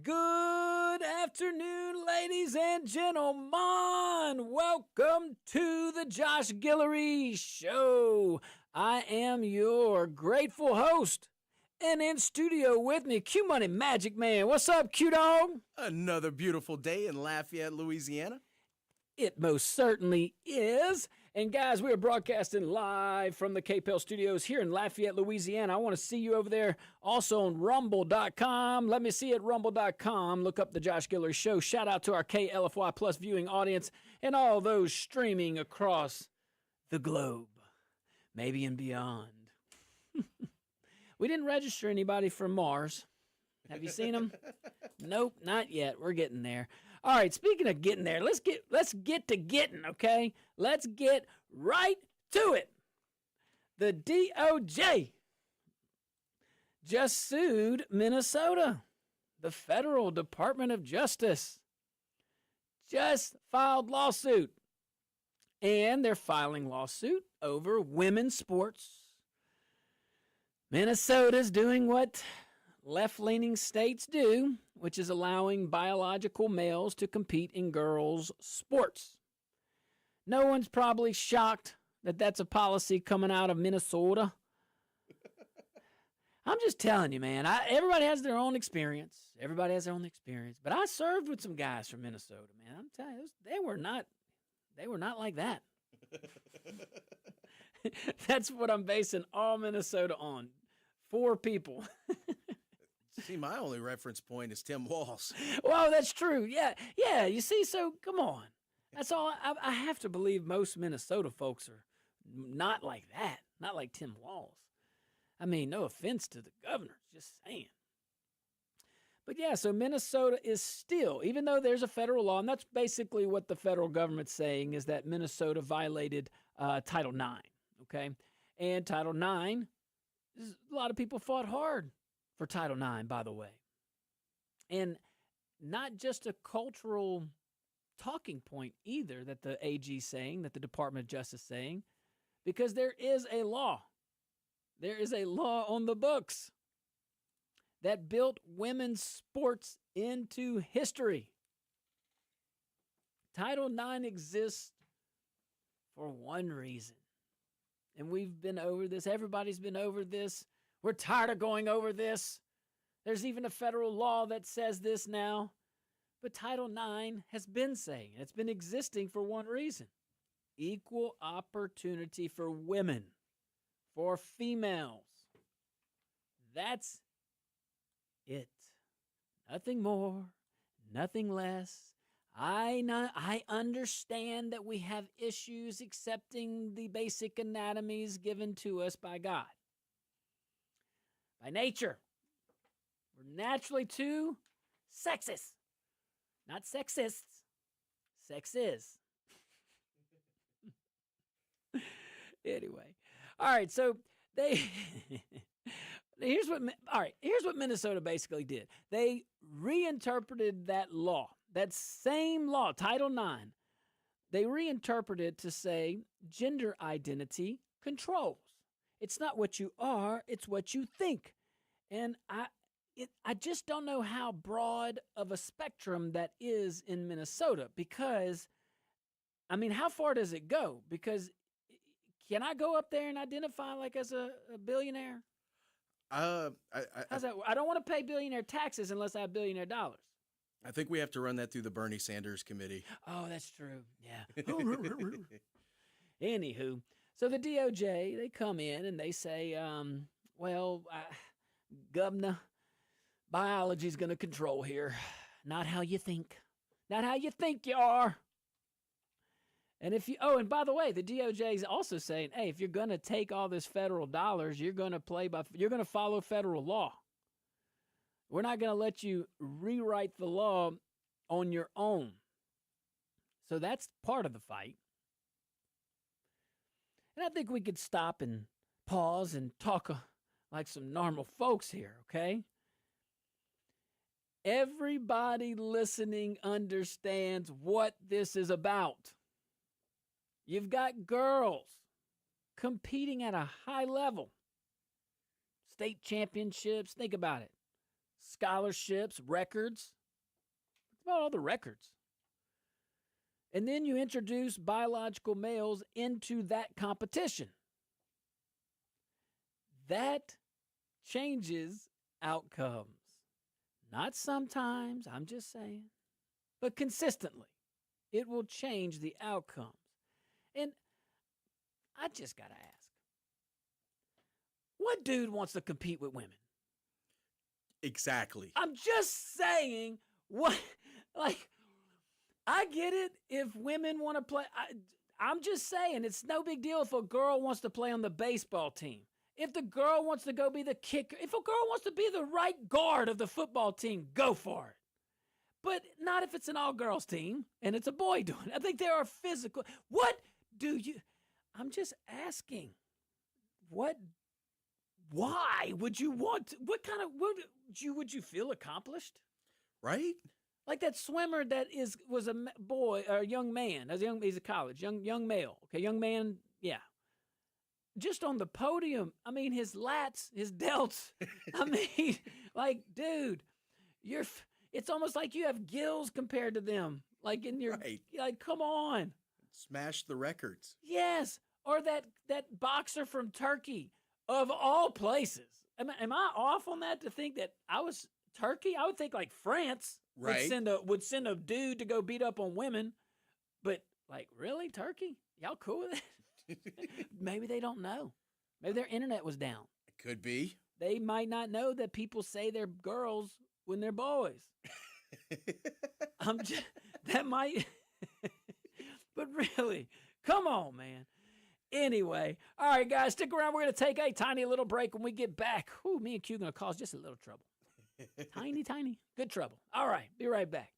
Good afternoon, ladies and gentlemen. Welcome to the Josh Guillory Show. I am your grateful host. And in studio with me, Q Money Magic Man. What's up, Q Dog? Another beautiful day in Lafayette, Louisiana. It most certainly is. And guys, we are broadcasting live from the KPEL studios here in Lafayette, Louisiana. I want to see you over there also on rumble.com. Let me see at rumble.com. Look up the Josh Guillory Show. Shout out to our KLFY Plus viewing audience and all those streaming across the globe, maybe and beyond. We didn't register anybody from Mars. Have you seen them? Nope, not yet. We're getting there. All right, speaking of getting there, let's get to getting, okay? Let's get right to it. The DOJ just sued Minnesota. The Federal Department of Justice just filed lawsuit. And they're filing lawsuit over women's sports. Minnesota's doing what left-leaning states do, which is allowing biological males to compete in girls' sports. No one's probably shocked that that's a policy coming out of Minnesota. I'm just telling you, man. Everybody has their own experience. But I served with some guys from Minnesota, man. I'm telling you, they were not like that. That's what I'm basing all Minnesota on. 4 people. See, my only reference point is Tim Walz. Well, that's true. Yeah. You see, so come on. That's all. I have to believe most Minnesota folks are not like that. Not like Tim Walz. I mean, no offense to the governor. Just saying. But yeah, so Minnesota is still, even though there's a federal law, and that's basically what the federal government's saying, is that Minnesota violated Title IX. Okay? And Title IX, a lot of people fought hard for Title IX, by the way. And not just a cultural talking point either that the AG's saying, that the Department of Justice is saying, because there is a law. There is a law on the books that built women's sports into history. Title IX exists for one reason. And we've been over this. Everybody's been over this. We're tired of going over this. There's even a federal law that says this now. But Title IX has been saying, it's been existing for one reason. Equal opportunity for women, for females. That's it. Nothing more, nothing less. I understand that we have issues accepting the basic anatomies given to us by God. By nature, we're naturally too sexist. Not sexists. Sex is. Anyway. All right, so here's what Minnesota basically did. They reinterpreted that law, that same law, Title IX. They reinterpreted to say gender identity controls. It's not what you are, it's what you think. And I just don't know how broad of a spectrum that is in Minnesota because, I mean, how far does it go? Because can I go up there and identify like as a billionaire? How's that? I don't want to pay billionaire taxes unless I have billionaire dollars. I think we have to run that through the Bernie Sanders committee. Oh, that's true. Yeah. Anywho, so the DOJ, they come in and they say, Governor, biology's going to control here. Not how you think. Not how you think you are. And and by the way, the DOJ is also saying, hey, if you're going to take all this federal dollars, you're going to follow federal law. We're not going to let you rewrite the law on your own. So that's part of the fight. And I think we could stop and pause and talk like some normal folks here, okay? Everybody listening understands what this is about. You've got girls competing at a high level. State championships, think about it. scholarships, records. It's about all the records. And then you introduce biological males into that competition. That changes outcomes. Not sometimes, I'm just saying, but consistently. It will change the outcomes. And I just got to ask, what dude wants to compete with women? Exactly. I'm just saying, what, like, I get it if women want to play. I'm just saying, it's no big deal if a girl wants to play on the baseball team. If the girl wants to go be the kicker, if a girl wants to be the right guard of the football team, go for it. But not if it's an all-girls team and it's a boy doing it. I think there are physical. What do you? I'm just asking. Why would you want? What would you feel accomplished? Right? Like that swimmer that was a boy or a young man. He's a college young male. Okay, young man. Yeah. Just on the podium, I mean, his lats, his delts. I mean, like, dude, it's almost like you have gills compared to them. Like in your, right. Like, come on. Smash the records. Yes. Or that boxer from Turkey, of all places. Am I off on that to think that I was Turkey? I would think like France right. would send a dude to go beat up on women. But like, really, Turkey? Y'all cool with it? Maybe they don't know. Maybe their internet was down. It could be. They might not know that people say they're girls when they're boys. That might. But really, come on, man. Anyway, all right, guys, stick around. We're going to take a tiny little break. When we get back, me and Q are going to cause just a little trouble. Tiny, good trouble. All right, be right back.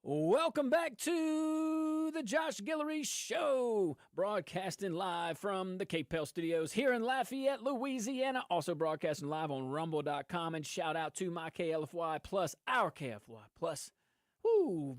Welcome back to the Josh Guillory Show, broadcasting live from the Cape Pell Studios here in Lafayette, Louisiana. Also broadcasting live on rumble.com. And shout out to my KLFY Plus, our KFY Plus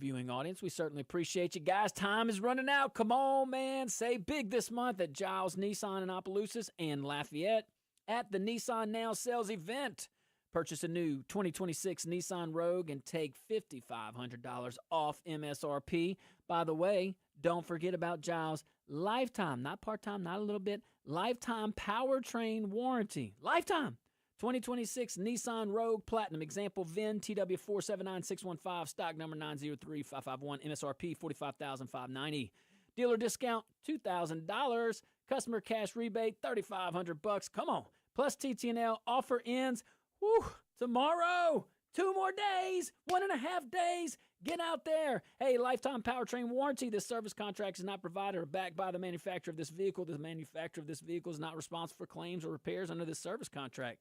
viewing audience. We certainly appreciate you guys. Time is running out. Come on, man. Say big this month at Giles Nissan in Opelousas and Lafayette at the Nissan Now Sales event. Purchase a new 2026 Nissan Rogue and take $5,500 off MSRP. By the way, don't forget about Giles' lifetime, not part-time, not a little bit, lifetime powertrain warranty. Lifetime. 2026 Nissan Rogue Platinum. Example VIN TW479615, stock number 903551, MSRP $45,590. Dealer discount $2,000. Customer cash rebate $3,500. Come on. Plus TTNL offer ends tomorrow. 2 more days, 1.5 days. Get out there. Hey, lifetime powertrain warranty. This service contract is not provided or backed by the manufacturer of this vehicle. The manufacturer of this vehicle is not responsible for claims or repairs under this service contract.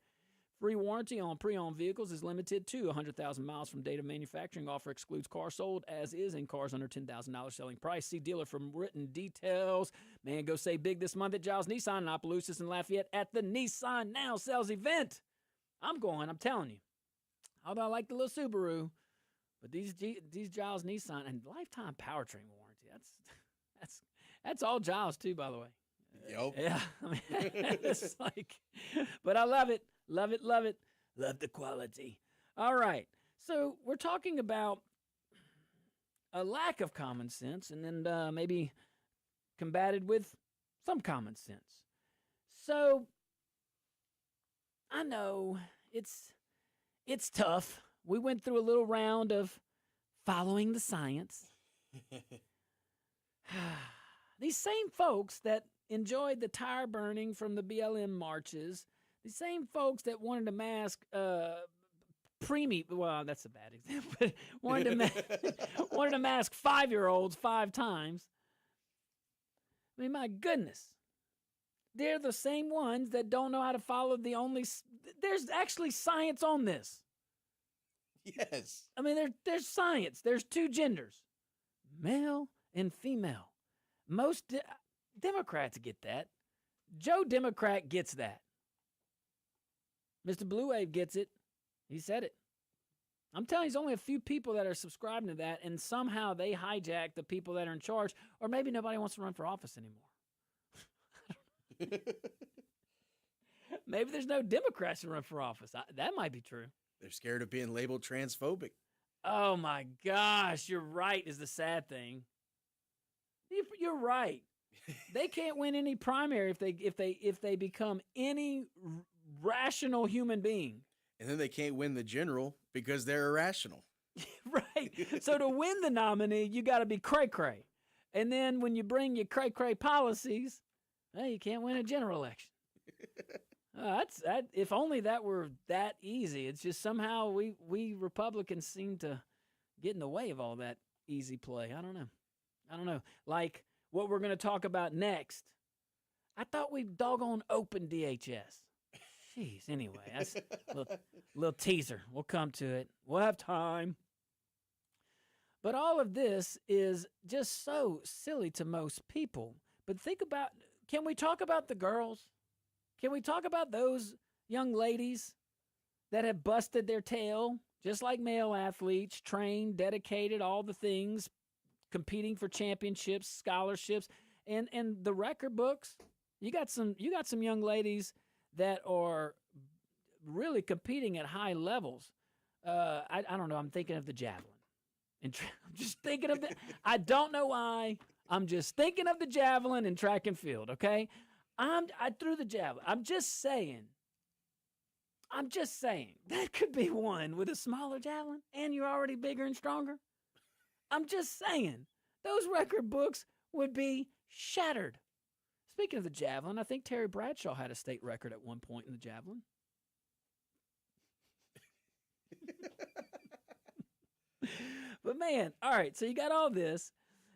Free warranty on pre-owned vehicles is limited to 100,000 miles from date of manufacturing. Offer excludes cars sold as is in cars under $10,000 selling price. See dealer for written details. Man, go say big this month at Giles Nissan in Opelousas and Lafayette at the Nissan Now Sales event. I'm going, I'm telling you. Although I like the little Subaru, but these Giles Nissan and lifetime powertrain warranty, that's all Giles too, by the way. Yep. Yeah. I mean, it's like, but I love it. Love it, love it. Love the quality. All right. So we're talking about a lack of common sense and then maybe combated with some common sense. So I know it's tough. We went through a little round of following the science. These same folks that enjoyed the tire burning from the BLM marches, the same folks that wanted to mask preemie, well, that's a bad example, but wanted to mask 5-year-olds 5 times. I mean, my goodness. They're the same ones that don't know how to follow there's actually science on this. Yes. I mean, there's science. There's 2 genders, male and female. Most Democrats get that. Joe Democrat gets that. Mr. Blue Wave gets it. He said it. I'm telling you, there's only a few people that are subscribing to that, and somehow they hijack the people that are in charge, or maybe nobody wants to run for office anymore. Maybe there's no Democrats to run for office. That might be true. They're scared of being labeled transphobic. Oh my gosh, you're right is the sad thing. You're right. They can't win any primary if they become any rational human being. And then they can't win the general because they're irrational. Right. So to win the nominee, you got to be cray-cray. And then when you bring your cray-cray policies, well, you can't win a general election. If only that were that easy. It's just somehow we Republicans seem to get in the way of all that easy play. I don't know. Like what we're going to talk about next. I thought we doggone opened DHS. Jeez. Anyway, that's a little teaser. We'll come to it. We'll have time. But all of this is just so silly to most people. But can we talk about the girls? Can we talk about those young ladies that have busted their tail, just like male athletes, trained, dedicated, all the things, competing for championships, scholarships, and the record books? You got some young ladies that are really competing at high levels. I don't know. I'm thinking of the javelin. I'm just thinking of I don't know why. I'm just thinking of the javelin in track and field, okay? I threw the javelin. I'm just saying that could be won with a smaller javelin and you're already bigger and stronger. I'm just saying those record books would be shattered. Speaking of the javelin, I think Terry Bradshaw had a state record at one point in the javelin. But man, all right, so you got all this.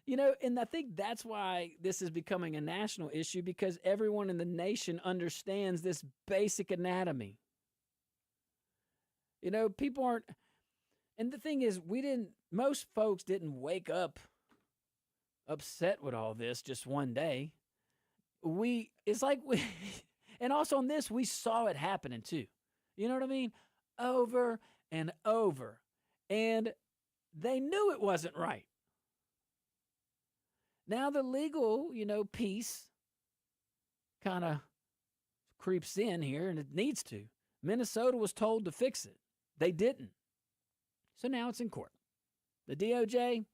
You know, and I think that's why this is becoming a national issue, because everyone in the nation understands this basic anatomy. You know, people aren't, and the thing is, we didn't most folks didn't wake up upset with all this just one day. It's like we, and also on this, we saw it happening too. You know what I mean? Over and over. And they knew it wasn't right. Now the legal, piece kind of creeps in here, and it needs to. Minnesota was told to fix it. They didn't. So now it's in court. The DOJ,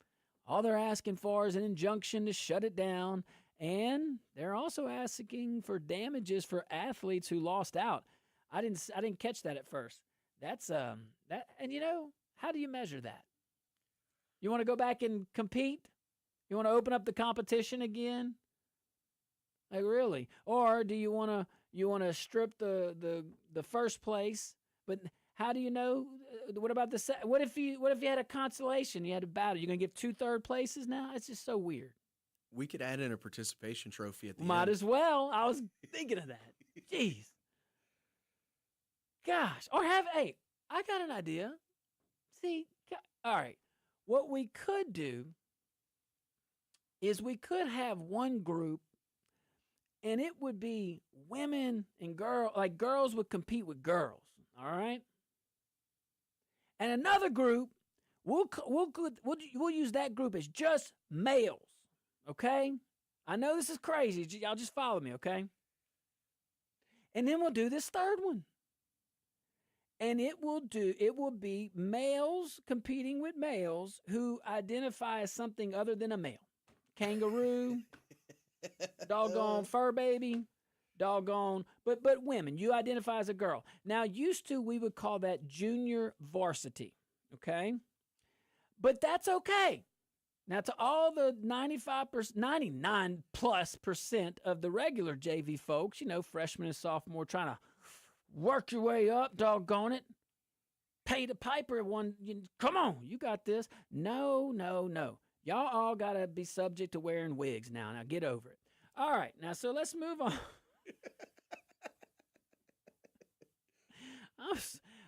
all they're asking for is an injunction to shut it down, and they're also asking for damages for athletes who lost out. I didn't catch that at first. That's and how do you measure that? You want to go back and compete? You want to open up the competition again? Like really? Or do you want to strip the first place? But how do you know? What about what if you had a consolation? You had a battle. You're gonna give 2 third places now? It's just so weird. We could add in a participation trophy at the Might end. as well. I was thinking of that. Jeez. Gosh. Or I got an idea. See, all right. What we could do is we could have one group, and it would be women and girls would compete with girls, all right? And another group, we'll use that group as just males, okay? I know this is crazy. Y'all just follow me, okay? And then we'll do this third one. And it will be males competing with males who identify as something other than a male. Kangaroo, doggone fur baby, doggone, but women, you identify as a girl. Now, used to, we would call that junior varsity, okay? But that's okay. Now, to all the 99+% of the regular JV folks, freshman and sophomore, trying to work your way up, doggone it. Pay the piper come on, you got this. No. Y'all all got to be subject to wearing wigs now. Now get over it. All right, now so let's move on.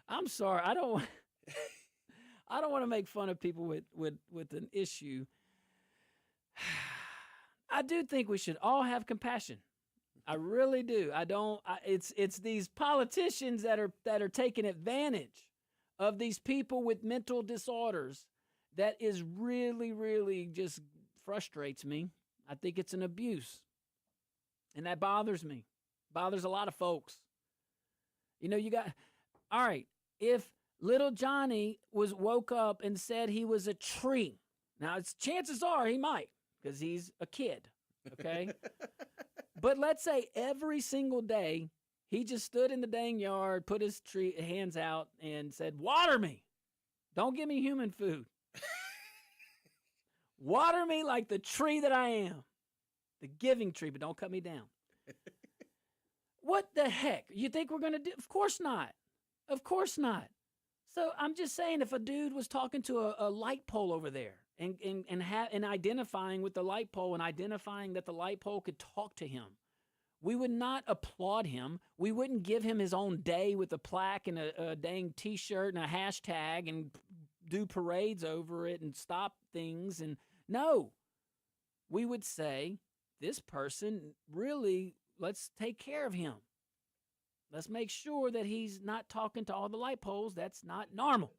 I'm sorry. I don't want to make fun of people with an issue. I do think we should all have compassion. I really do. It's these politicians that are taking advantage of these people with mental disorders that is really, really just frustrates me. I think it's an abuse. And that bothers me. Bothers a lot of folks. All right, if little Johnny woke up and said he was a tree, now chances are he might, because he's a kid, okay? But let's say every single day he just stood in the dang yard, put his hands out, and said, "Water me. Don't give me human food. Water me like the tree that I am, the giving tree, but don't cut me down." What the heck? You think we're going to do? Of course not. Of course not. So I'm just saying, if a dude was talking to a light pole over there and identifying with the light pole and identifying that the light pole could talk to him, we would not applaud him. We wouldn't give him his own day with a plaque and a dang T-shirt and a hashtag and do parades over it and stop things. And no, we would say, this person really, let's take care of him. Let's make sure that he's not talking to all the light poles. That's not normal.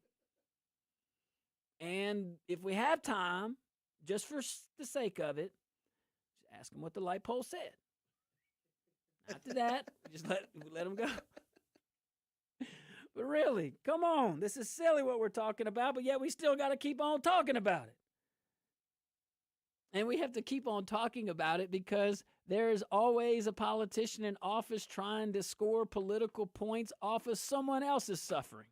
And if we have time, just for the sake of it, just ask him what the light pole said. After that, just let him go. But really, come on. This is silly what we're talking about, but yet we still got to keep on talking about it. And we have to keep on talking about it because there is always a politician in office trying to score political points off of someone else's suffering.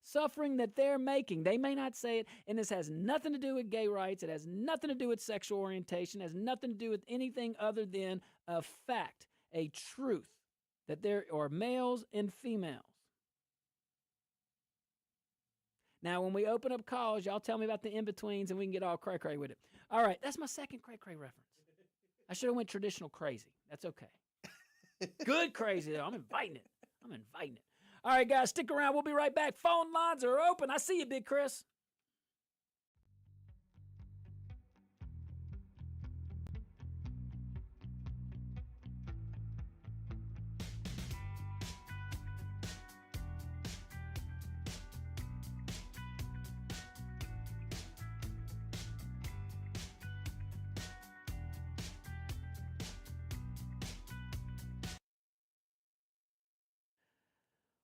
Suffering that they're making. They may not say it, and this has nothing to do with gay rights. It has nothing to do with sexual orientation. It has nothing to do with anything other than a fact, a truth, that there are males and females. Now, when we open up calls, y'all tell me about the in-betweens, and we can get all cray-cray with it. All right, that's my second cray-cray reference. I should have went traditional crazy. That's okay. Good crazy, though. I'm inviting it. All right, guys, stick around. We'll be right back. Phone lines are open. I see you, Big Chris.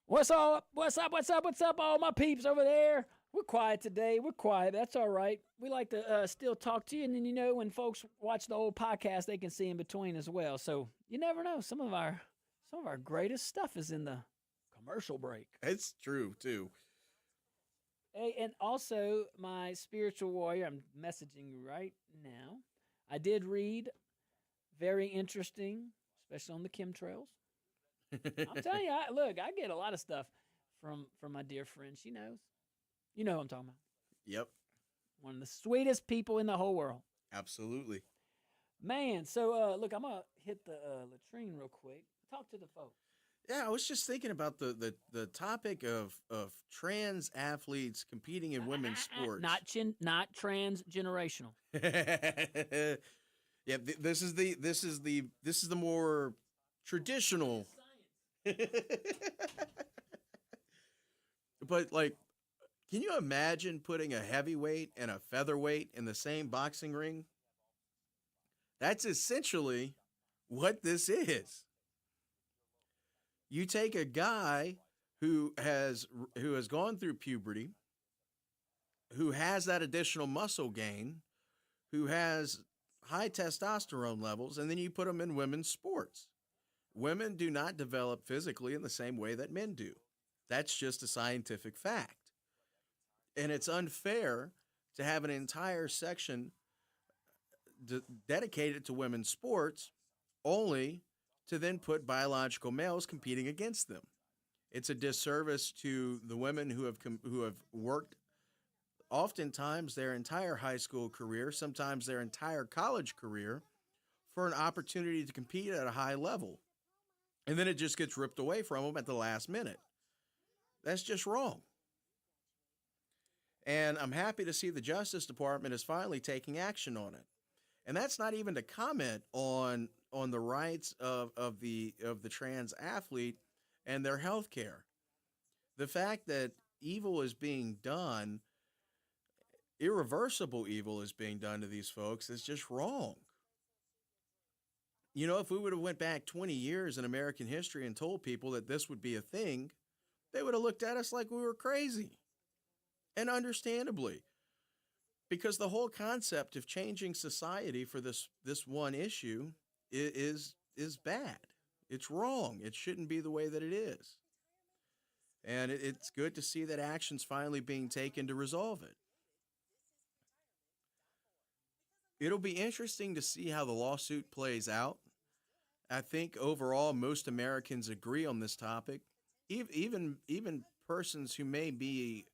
What's up? What's up? What's up? What's up, all my peeps over there? We're quiet today. We're quiet. That's all right. We like to still talk to you, and then when folks watch the old podcast, they can see in between as well. So you never know. Some of our greatest stuff is in the commercial break. It's true too. Hey, and also my spiritual warrior. I'm messaging you right now. I did read. Very interesting, especially on the chemtrails. I'm telling you, I get a lot of stuff from my dear friend. She knows. You know who I'm talking about. Yep, One of the sweetest people in the whole world. absolutely. Man, so look, I'm gonna hit the latrine real quick. Talk to the folks. Yeah, I was just thinking about the topic of trans athletes competing in women's sports. Not transgenerational. Yeah, this is the more traditional. But like, can you imagine putting a heavyweight and a featherweight in the same boxing ring? That's essentially what this is. You take a guy who has gone through puberty, who has that additional muscle gain, who has high testosterone levels, and then you put them in women's sports. Women do not develop physically in the same way that men do. That's just a scientific fact. And it's unfair to have an entire section dedicated to women's sports only to then put biological males competing against them. It's a disservice to the women who have worked oftentimes their entire high school career, sometimes their entire college career, for an opportunity to compete at a high level. And then it just gets ripped away from them at the last minute. That's just wrong. And I'm happy to see the Justice Department is finally taking action on it. And that's not even to comment on the rights of the trans athlete and their health care. The fact that evil is being done, irreversible evil is being done to these folks is just wrong. You know, if we would have went back 20 years in American history and told people that this would be a thing, they would have looked at us like we were crazy. And understandably, because the whole concept of changing society for this one issue is bad. It's wrong. It shouldn't be the way that it is. And it's good to see that action's finally being taken to resolve it. It'll be interesting to see how the lawsuit plays out. I think overall most Americans agree on this topic. Even persons who may be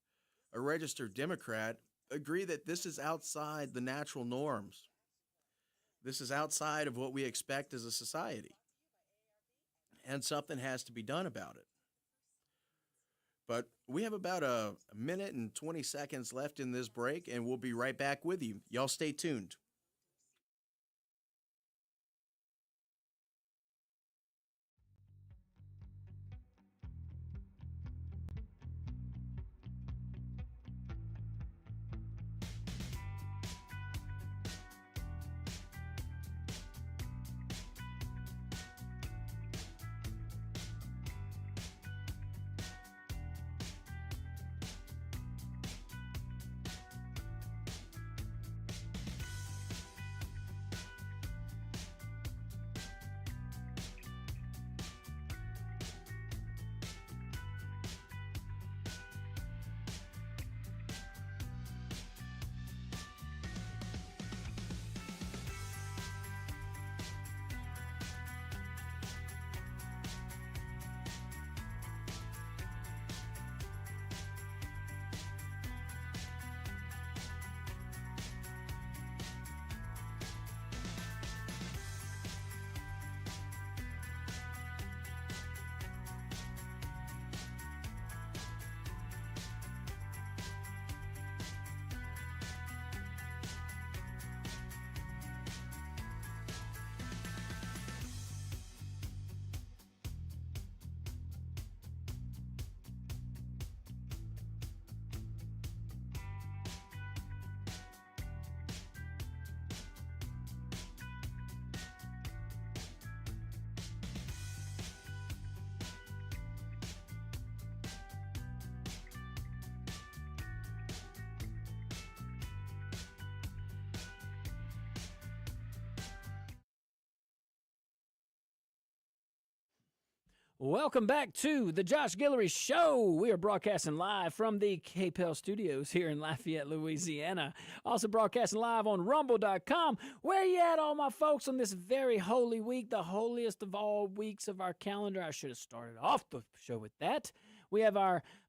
a registered Democrat agree that this is outside the natural norms. This is outside of what we expect as a society. And something has to be done about it. But we have about a minute and 20 seconds left in this break, and we'll be right back with you. Y'all stay tuned. Welcome back to the Josh Guillory Show. We are broadcasting live from the KPEL studios here in Lafayette, Louisiana. Also broadcasting live on rumble.com. Where you at, all my folks, on this very holy week, the holiest of all weeks of our calendar? I should have started off the show with that. We have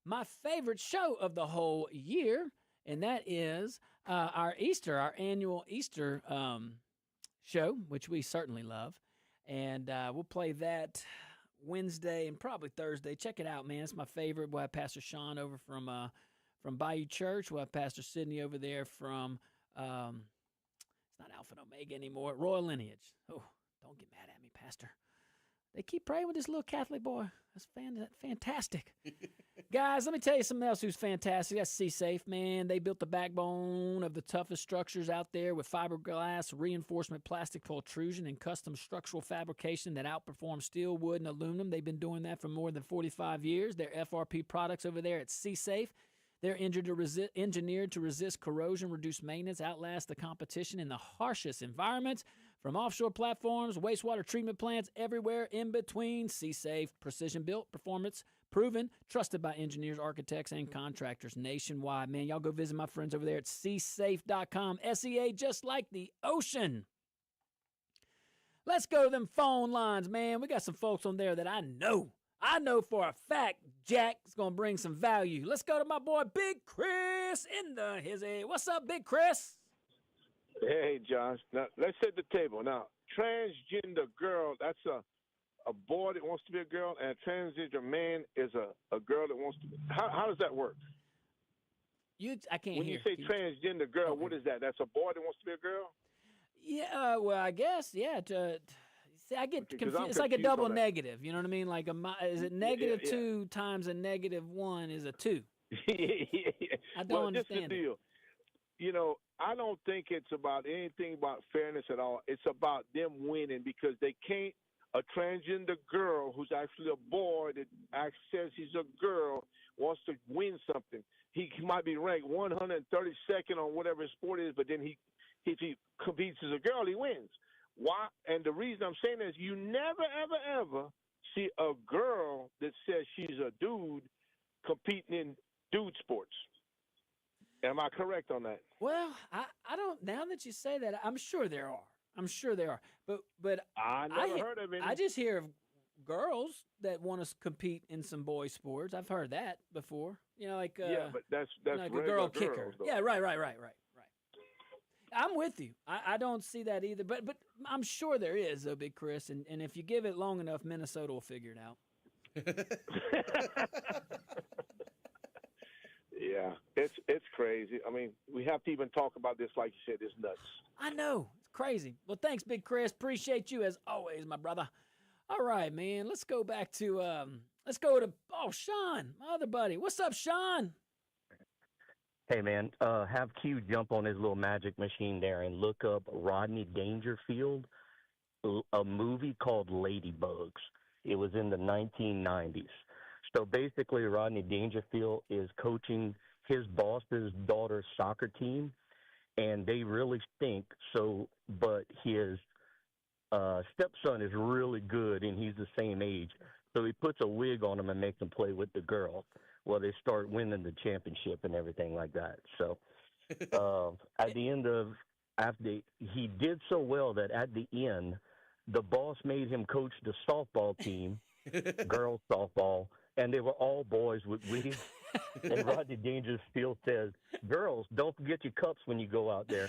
my favorite show of the whole year, and that is our annual Easter show, which we certainly love. And we'll play that Wednesday and probably Thursday. Check it out, man. It's my favorite. We'll have Pastor Sean over from Bayou Church. We'll have Pastor Sydney over there from it's not Alpha and Omega anymore, Royal Lineage. Oh, don't get mad at me, Pastor. They keep praying with this little Catholic boy. That's fantastic. Guys, let me tell you something else who's fantastic. That's C-Safe, man. They built the backbone of the toughest structures out there with fiberglass, reinforcement, plastic protrusion, and custom structural fabrication that outperforms steel, wood, and aluminum. They've been doing that for more than 45 years. Their FRP products over there at C-Safe, they're engineered to resist corrosion, reduce maintenance, outlast the competition in the harshest environments. From offshore platforms, wastewater treatment plants, everywhere in between, C-Safe, precision-built, performance, proven, trusted by engineers, architects, and contractors nationwide. Man, y'all go visit my friends over there at csafe.com. SEA, just like the ocean. Let's go to them phone lines, man. We got some folks on there that I know for a fact Jack is going to bring some value. Let's go to my boy Big Chris in the hizzy. What's up, Big Chris? Hey, Josh. Now, let's set the table. Now, transgender girl, that's a boy that wants to be a girl, and a transgender man is a girl that wants to be. How does that work? I can't when hear. When you say transgender girl, okay. What is that? That's a boy that wants to be a girl? Yeah, well, I guess, yeah. See, I get confused. It's like a double negative. You know what I mean? Like, is it negative 2 times a negative 1 is a 2? I don't understand this is the deal. You know, I don't think it's about anything about fairness at all. It's about them winning because they can't. A transgender girl who's actually a boy that says he's a girl wants to win something. He might be ranked 132nd on whatever sport it is, but then if he competes as a girl, he wins. Why? And the reason I'm saying is you never, ever, ever see a girl that says she's a dude competing in dude sports. Am I correct on that? Well, I don't. Now that you say that, I'm sure there are. But I never heard of any. I just hear of girls that want to compete in some boy sports. I've heard that before. You know, like but that's like a girl kicker. Though. Yeah, right. I'm with you. I don't see that either. But I'm sure there is, though, Big Chris. And if you give it long enough, Minnesota will figure it out. Yeah, it's crazy. I mean, we have to even talk about this. Like you said, it's nuts. I know. It's crazy. Well, thanks, Big Chris. Appreciate you as always, my brother. All right, man. Let's go back to Sean, my other buddy. What's up, Sean? Hey, man, have Q jump on his little magic machine there and look up Rodney Dangerfield, a movie called Ladybugs. It was in the 1990s. So basically, Rodney Dangerfield is coaching his boss's daughter's soccer team, and they really stink. So, but his stepson is really good, and he's the same age. So he puts a wig on him and makes him play with the girl. Well, they start winning the championship and everything like that. So at the end of after he did so well that at the end, the boss made him coach the softball team, girls softball, and they were all boys with wigs. And Rodney Dangerfield says, "Girls, don't forget your cups when you go out there."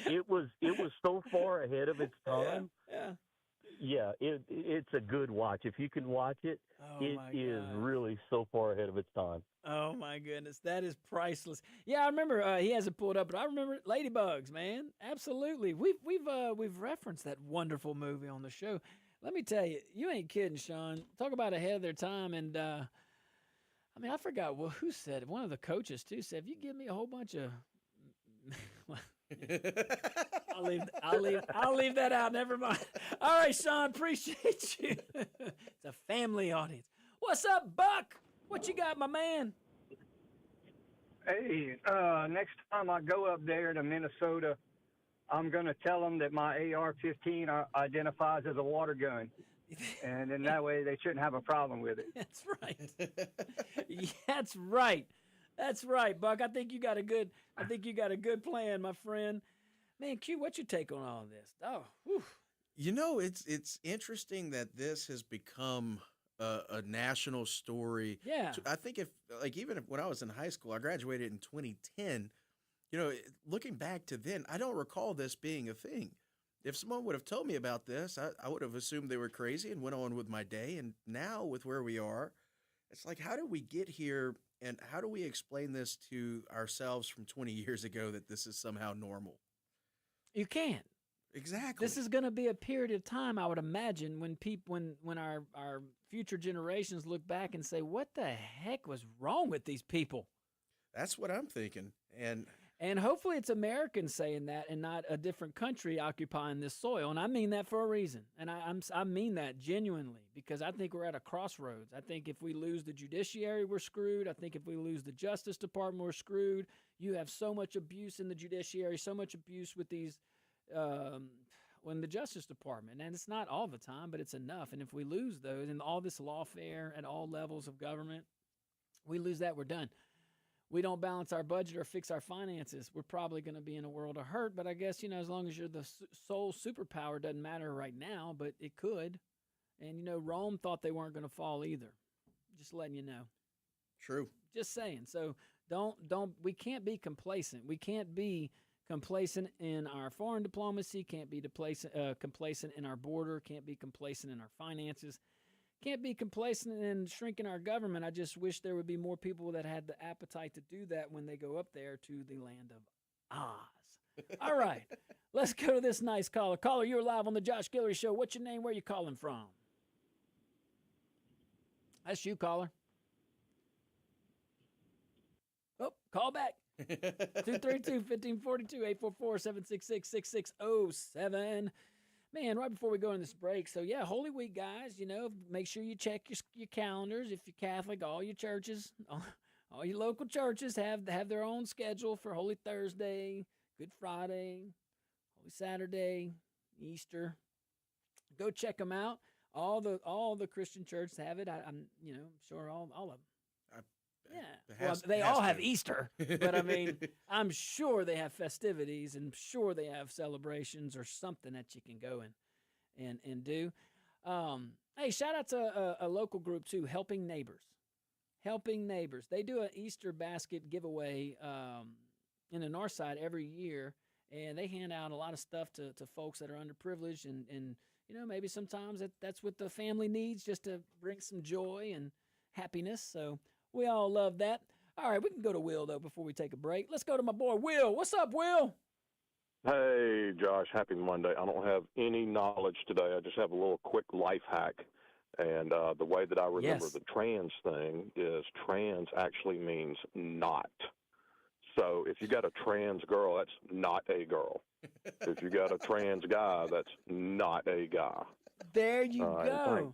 It was so far ahead of its time. Yeah, it's a good watch. If you can watch it, it is really so far ahead of its time. Oh my goodness, that is priceless. Yeah, I remember he hasn't pulled up, but I remember Ladybugs, man. Absolutely, we've referenced that wonderful movie on the show. Let me tell you, you ain't kidding, Sean. Talk about ahead of their time, and I mean, I forgot who said it. One of the coaches too said, "If you give me a whole bunch of." I'll leave that out. Never mind. All right, Sean, appreciate you. It's a family audience. What's up, Buck? What you got, my man? Hey, next time I go up there to Minnesota, I'm going to tell them that my AR-15 identifies as a water gun, and then that way they shouldn't have a problem with it. That's right. Yeah, that's right. That's right, Buck. I think you got a good plan, my friend. Man, Q, what's your take on all of this? Oh, whew. It's interesting that this has become a national story. Yeah. So I think when I was in high school, I graduated in 2010. Looking back to then, I don't recall this being a thing. If someone would have told me about this, I would have assumed they were crazy and went on with my day. And now, with where we are, it's like, how did we get here? And how do we explain this to ourselves from 20 years ago that this is somehow normal? You can't. Exactly. This is going to be a period of time, I would imagine, when our future generations look back and say, what the heck was wrong with these people? That's what I'm thinking. And hopefully it's Americans saying that and not a different country occupying this soil. And I mean that for a reason. And I mean that genuinely, because I think we're at a crossroads. I think if we lose the judiciary, we're screwed. I think if we lose the Justice Department, we're screwed. You have so much abuse in the judiciary, so much abuse with these when the Justice Department. And it's not all the time, but it's enough. And if we lose those and all this lawfare at all levels of government, we lose that, we're done. We don't balance our budget or fix our finances, we're probably going to be in a world of hurt. But I guess, as long as you're the sole superpower, doesn't matter right now, but it could. And, Rome thought they weren't going to fall either. Just letting you know. True. Just saying. So we can't be complacent. We can't be complacent in our foreign diplomacy, can't be complacent in our border, can't be complacent in our finances. Can't be complacent in shrinking our government. I just wish there would be more people that had the appetite to do that when they go up there to the land of Oz. All right, let's go to this nice caller. Caller, you're live on the Josh Guillory Show. What's your name? Where are you calling from? That's you, caller. Oh, call back. 232-1542, 844-766-6607. Man, right before we go in this break, so yeah, Holy Week, guys, make sure you check your calendars. If you're Catholic, all your churches, all your local churches have their own schedule for Holy Thursday, Good Friday, Holy Saturday, Easter. Go check them out. All the Christian churches have it. I'm sure all of them. Yeah, they all have Easter, but I mean, I'm sure they have festivities, and sure they have celebrations or something that you can go and do. Hey, shout out to a local group too, Helping Neighbors. Helping Neighbors. They do an Easter basket giveaway in the North Side every year, and they hand out a lot of stuff to folks that are underprivileged, and maybe sometimes that's what the family needs, just to bring some joy and happiness. So we all love that. All right, we can go to Will, though, before we take a break. Let's go to my boy, Will. What's up, Will? Hey, Josh. Happy Monday. I don't have any knowledge today. I just have a little quick life hack. And the way that I remember the trans thing is trans actually means not. So if you got a trans girl, that's not a girl. If you got a trans guy, that's not a guy. There you go.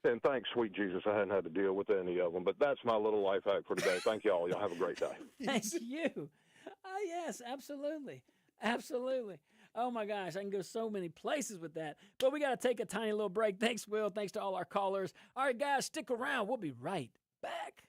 And thanks, sweet Jesus, I hadn't had to deal with any of them. But that's my little life hack for today. Thank y'all. Y'all have a great day. Thank you. Yes, absolutely. Absolutely. Oh, my gosh, I can go so many places with that. But we got to take a tiny little break. Thanks, Will. Thanks to all our callers. All right, guys, stick around. We'll be right back.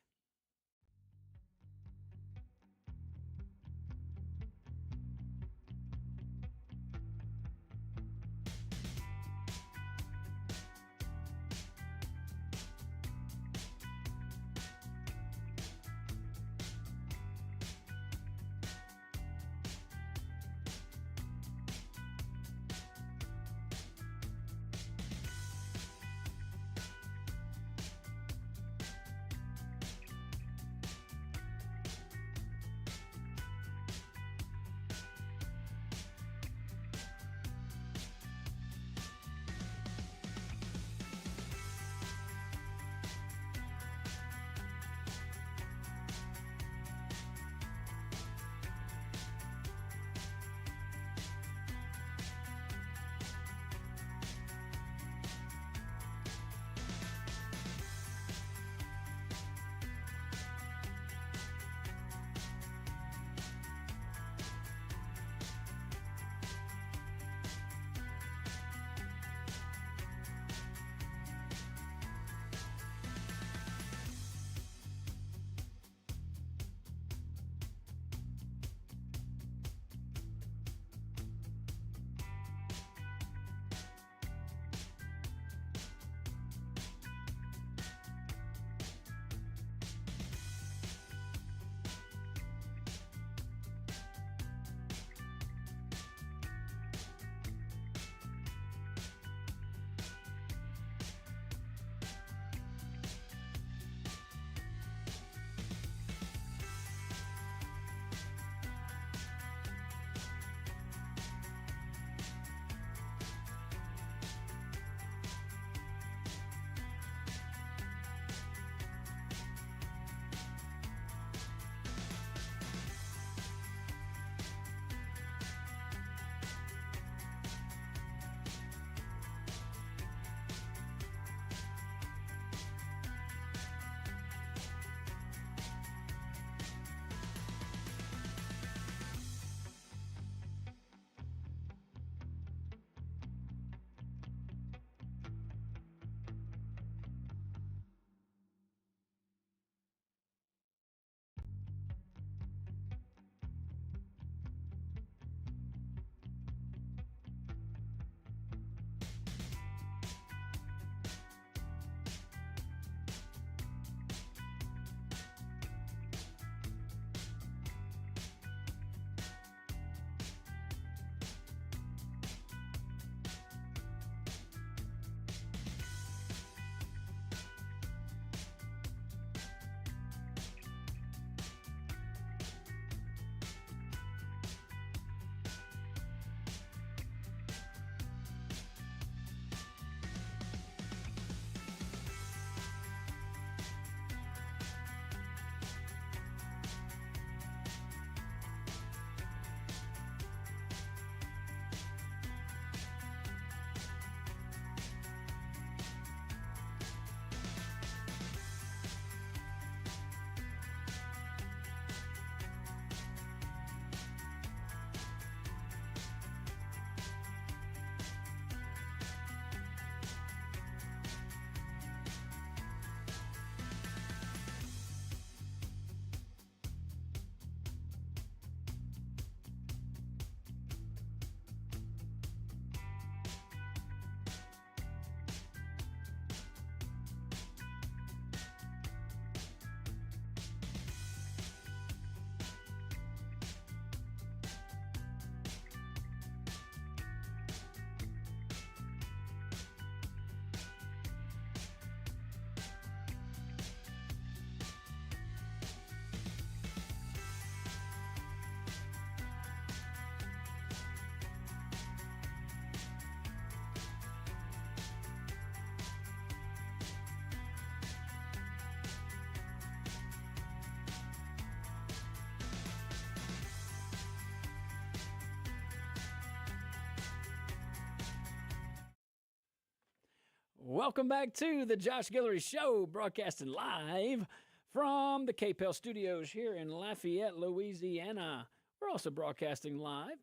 Welcome back to the Josh Guillory Show, broadcasting live from the KPEL studios here in Lafayette, Louisiana. We're also broadcasting live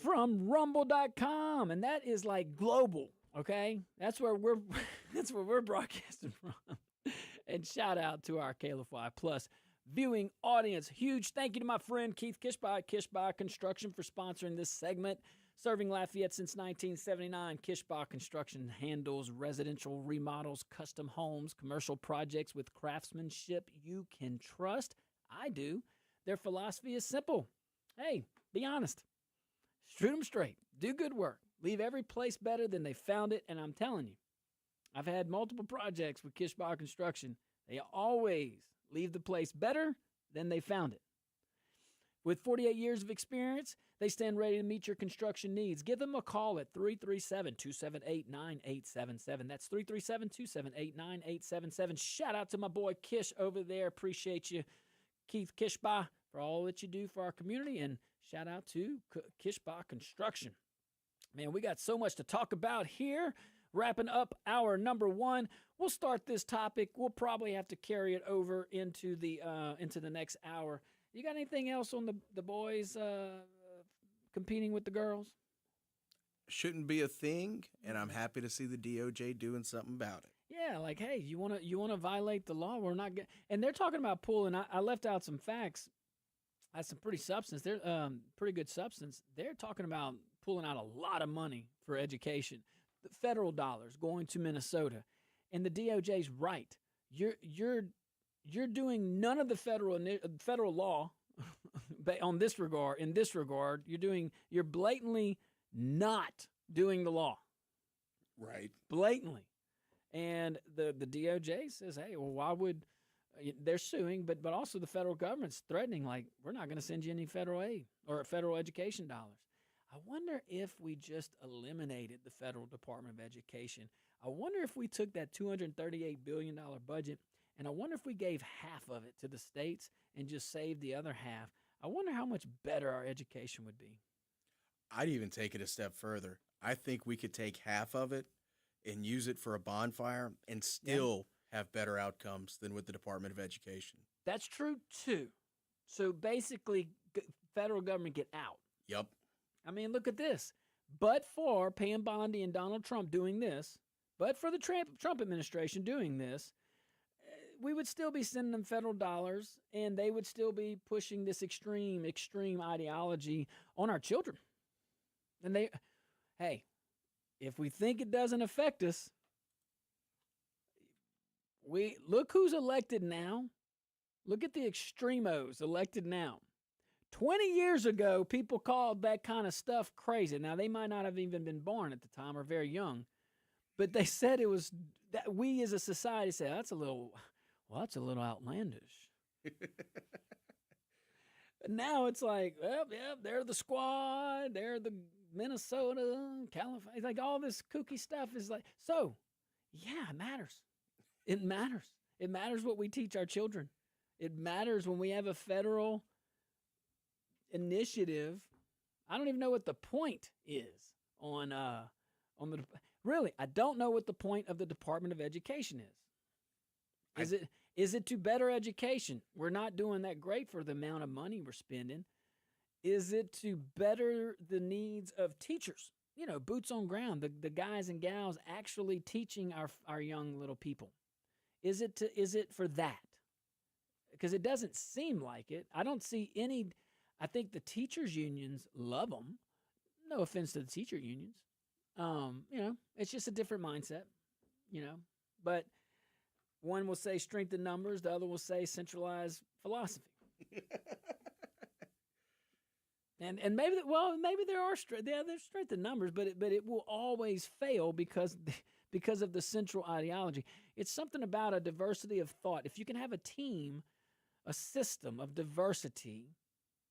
from rumble.com, and that is like global, okay? That's where we're broadcasting from. And shout out to our KLFY Plus viewing audience. Huge thank you to my friend Keith Kishby at Kishby Construction for sponsoring this segment. Serving Lafayette since 1979, Kishby Construction handles residential remodels, custom homes, commercial projects with craftsmanship you can trust. I do. Their philosophy is simple. Hey, be honest. Shoot them straight. Do good work. Leave every place better than they found it. And I'm telling you, I've had multiple projects with Kishby Construction. They always leave the place better than they found it. With 48 years of experience, they stand ready to meet your construction needs. Give them a call at 337-278-9877. That's 337-278-9877. Shout out to my boy Kish over there. Appreciate you, Keith Kishby, for all that you do for our community. And shout out to Kishby Construction. Man, we got so much to talk about here. Wrapping up our number one. We'll start this topic. We'll probably have to carry it over into the next hour. You got anything else on the boys competing with the girls? Shouldn't be a thing, and I'm happy to see the DOJ doing something about it. Yeah, like, hey, you wanna violate the law? We're not getting. And they're talking about pulling. I left out some facts. That's some pretty substance. They're pretty good substance. They're talking about pulling out a lot of money for education, the federal dollars going to Minnesota, and the DOJ's right. You're doing none of the federal law in this regard. You're blatantly not doing the law. Right. Blatantly. And the DOJ says, hey, well, why would they're suing, but also the federal government's threatening, like, we're not going to send you any federal aid or federal education dollars. I wonder if we just eliminated the federal Department of Education. I wonder if we took that $238 billion budget, and I wonder if we gave half of it to the states and just saved the other half. I wonder how much better our education would be. I'd even take it a step further. I think we could take half of it and use it for a bonfire and still have better outcomes than with the Department of Education. That's true, too. So basically, federal government get out. Yep. I mean, look at this. But for Pam Bondi and Donald Trump doing this, but for the Trump administration doing this, we would still be sending them federal dollars, and they would still be pushing this extreme ideology on our children. And hey, if we think it doesn't affect us, look who's elected now. Look at the extremos elected now. 20 years ago, people called that kind of stuff crazy. Now, they might not have even been born at the time or very young, but they said it was that we as a society said, that's a little outlandish. Now it's like, well, yeah, they're the Squad, they're the Minnesota, California, like all this kooky stuff is like, so yeah, it matters. It matters. It matters what we teach our children. It matters when we have a federal initiative. I don't even know what the point is on really, I don't know what the point of the Department of Education is. Is it to better education? We're not doing that great for the amount of money we're spending. Is it to better the needs of teachers? You know, boots on ground, the guys and gals actually teaching our young little people. Is it for that? Because it doesn't seem like it. I don't see any. I think the teachers unions love them. No offense to the teacher unions. It's just a different mindset, but one will say strength in numbers. The other will say centralized philosophy. and maybe there are there's strength in numbers, but it will always fail because of the central ideology. It's something about a diversity of thought. If you can have a team, a system of diversity,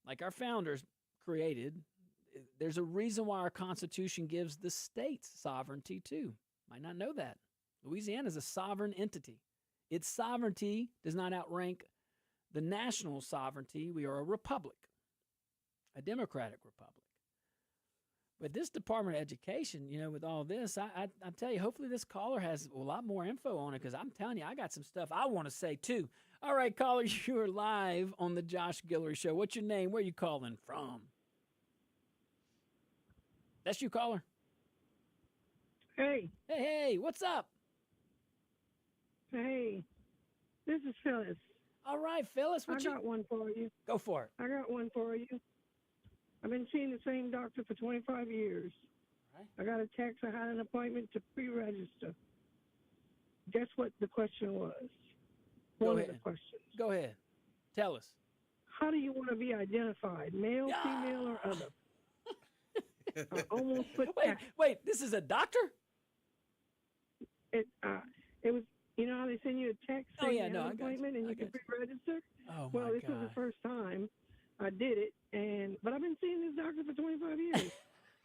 like our founders created, there's a reason why our Constitution gives the states sovereignty too. Might not know that. Louisiana is a sovereign entity. Its sovereignty does not outrank the national sovereignty. We are a republic, a democratic republic. But this Department of Education, with all this, I tell you, hopefully this caller has a lot more info on it because I'm telling you, I got some stuff I want to say too. All right, caller, you are live on the Josh Guillory Show. What's your name? Where are you calling from? That's you, caller. Hey. Hey, what's up? Hey, this is Phyllis. All right, Phyllis. I got one for you. Go for it. I got one for you. I've been seeing the same doctor for 25 years. Right. I got a text. I had an appointment to pre-register. Guess what the question was? One of the questions. Go ahead. Tell us. How do you want to be identified? Male, female, or other? I almost put Wait. This is a doctor? It was. You know how they send you a text saying you have an appointment and you can pre-register? Oh, well, my this God. was the first time I did it, but I've been seeing this doctor for 25 years.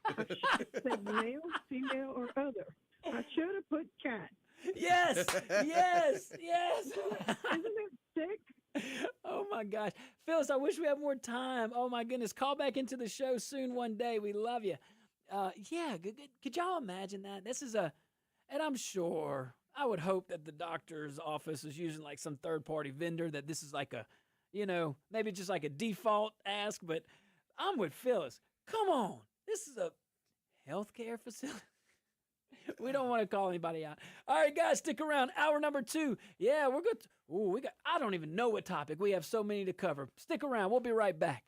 I should have said male, female, or other. I should have put cat. Yes. Yes. Isn't it sick? Oh, my gosh. Phyllis, I wish we had more time. Oh, my goodness. Call back into the show soon one day. We love you. Yeah, could y'all imagine that? And I'm sure, I would hope that the doctor's office is using like some third-party vendor, that this is like a, maybe just like a default ask, but I'm with Phyllis. Come on. This is a healthcare facility. We don't want to call anybody out. All right, guys, stick around. Hour number 2. Yeah, we're good. I don't even know what topic. We have so many to cover. Stick around. We'll be right back.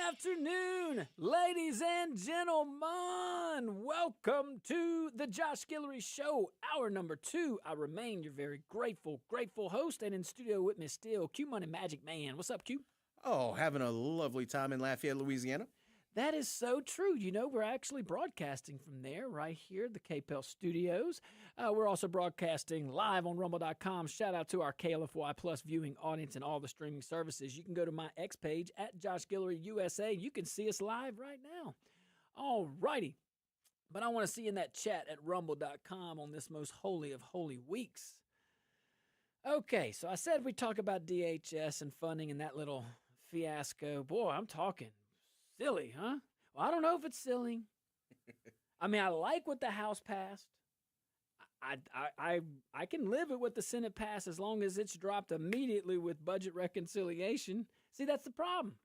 afternoon, ladies and gentlemen. Welcome to the Josh Guillory Show, hour number 2. I remain your very grateful host, and in studio with me still, Q Money Magic Man. What's up, Q? Oh, having a lovely time in Lafayette, Louisiana. That is so true. You know, we're actually broadcasting from there right here at the KPEL studios. We're also broadcasting live on rumble.com. Shout out to our KLFY Plus viewing audience and all the streaming services. You can go to my X page at Josh Guillory USA. You can see us live right now. All righty. But I want to see you in that chat at rumble.com on this most holy of holy weeks. Okay, so I said we talk about DHS and funding and that little fiasco. Boy, I'm talking silly, huh? Well, I don't know if it's silly. I mean, I like what the House passed. I can live with what the Senate passed as long as it's dropped immediately with budget reconciliation. See, that's the problem.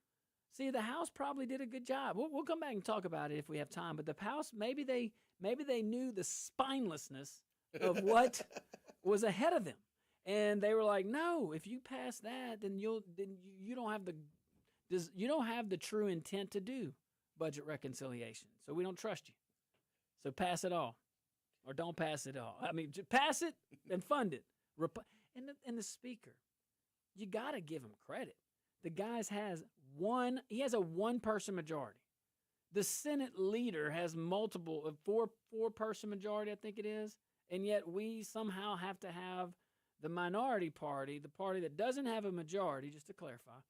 See, the House probably did a good job. We'll come back and talk about it if we have time. But the House, maybe they knew the spinelessness of what was ahead of them, and they were like, "No, if you pass that, then you don't have the true intent to do budget reconciliation. So we don't trust you. So pass it all, or don't pass it all. I mean, just pass it and fund it." And the speaker, you got to give him credit. The guy has a one-person majority. The Senate leader has multiple, four-person majority, I think it is. And yet we somehow have to have the minority party, the party that doesn't have a majority, just to clarify,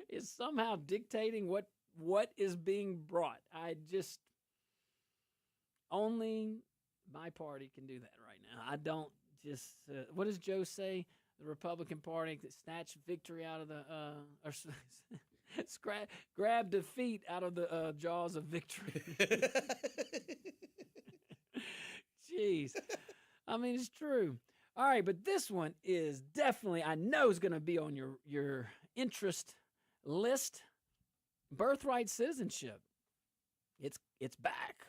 is somehow dictating what is being brought. Only my party can do that right now. I don't just, what does Joe say? The Republican Party that snatched victory out of the, or grab defeat out of the jaws of victory. Jeez. I mean, it's true. All right, but this one is definitely, I know, is going to be on your interest list. Birthright citizenship. It's back.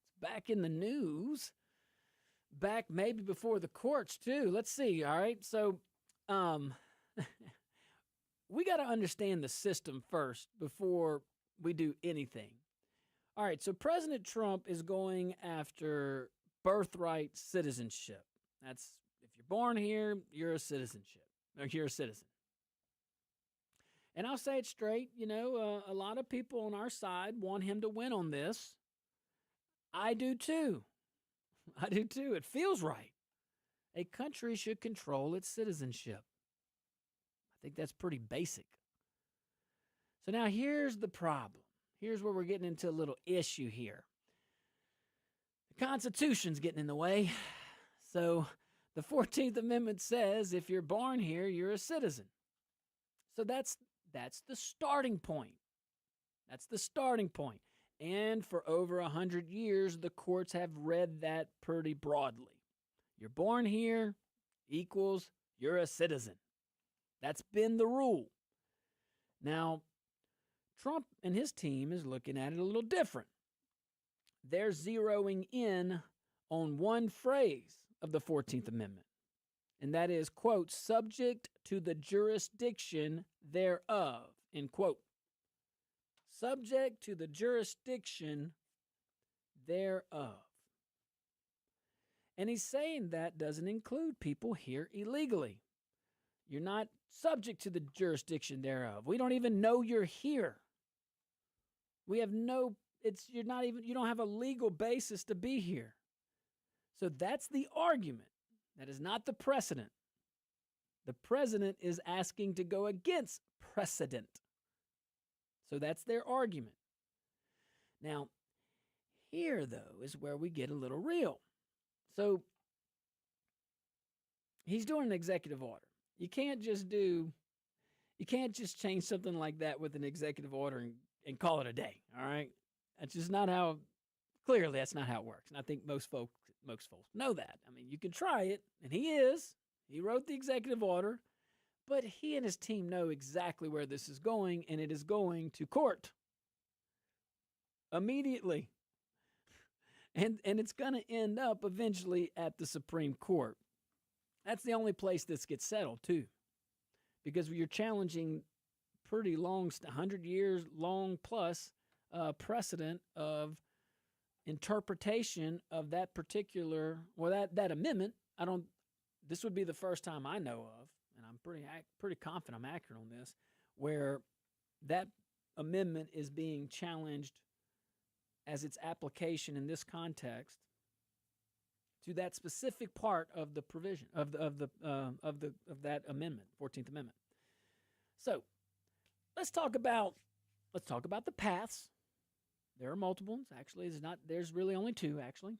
It's back in the news. Back maybe before the courts too. Let's see. All right. So, we got to understand the system first before we do anything. All right. So President Trump is going after birthright citizenship. That's, if you're born here, you're a citizenship, or you're a citizen. And I'll say it straight, a lot of people on our side want him to win on this. I do too. It feels right. A country should control its citizenship. I think that's pretty basic. So now here's the problem. Here's where we're getting into a little issue here. The Constitution's getting in the way. So the 14th Amendment says if you're born here, you're a citizen. So that's the starting point. That's the starting point. And for over 100 years, the courts have read that pretty broadly. You're born here equals you're a citizen. That's been the rule. Now, Trump and his team is looking at it a little different. They're zeroing in on one phrase of the 14th Amendment, and that is, quote, subject to the jurisdiction thereof, end quote. Subject to the jurisdiction thereof. And he's saying that doesn't include people here illegally. You're not subject to the jurisdiction thereof. We don't even know you're here. We have you don't have a legal basis to be here. So that's the argument. That is not the precedent. The president is asking to go against precedent. So that's their argument. Now, here, though, is where we get a little real. So he's doing an executive order. You can't just change something like that with an executive order and call it a day, all right? That's just not how, clearly that's not how it works. And I think most folks know that. I mean, you can try it, and he wrote the executive order, but he and his team know exactly where this is going, and it is going to court immediately. And it's going to end up eventually at the Supreme Court. That's the only place this gets settled, too, because you're challenging pretty long, 100 years long plus precedent of interpretation of that particular, well, that amendment. This would be the first time I know of, and I'm pretty confident I'm accurate on this, where that amendment is being challenged as its application in this context to that specific part of the provision of that amendment, 14th Amendment. So let's talk about the paths. There are multiple ones, actually. There's really only two, actually.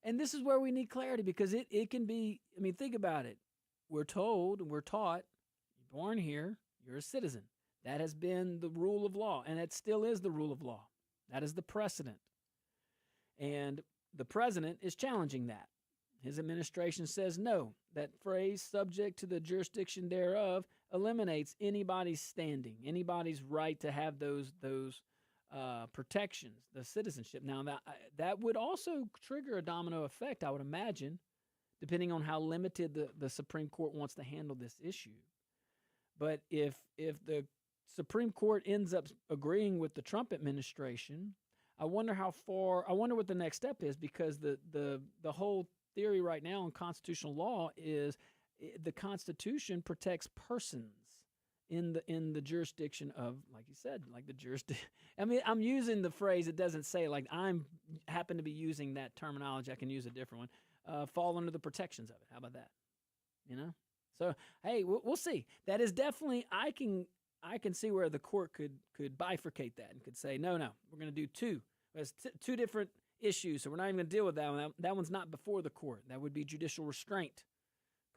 And this is where we need clarity, because it can be, I mean, think about it. We're told, we're taught, you're born here, you're a citizen. That has been the rule of law, and it still is the rule of law. That is the precedent. And the president is challenging that. His administration says no. That phrase, subject to the jurisdiction thereof, eliminates anybody's standing, anybody's right to have those protections, the citizenship. Now, that would also trigger a domino effect, I would imagine, depending on how limited the Supreme Court wants to handle this issue. But if the Supreme Court ends up agreeing with the Trump administration, I wonder what the next step is, because the whole theory right now in constitutional law is the Constitution protects persons in the jurisdiction of, like you said, like the jurisdiction. I mean, I'm using the phrase, it doesn't say, like I'm happen to be using that terminology. I can use a different one. Fall under the protections of it. How about that? You know? So, hey, we'll see. That is definitely, I can see where the court could bifurcate that and could say, no, we're going to do two. There's two different issues, so we're not even going to deal with that one. That one's not before the court. That would be judicial constraint,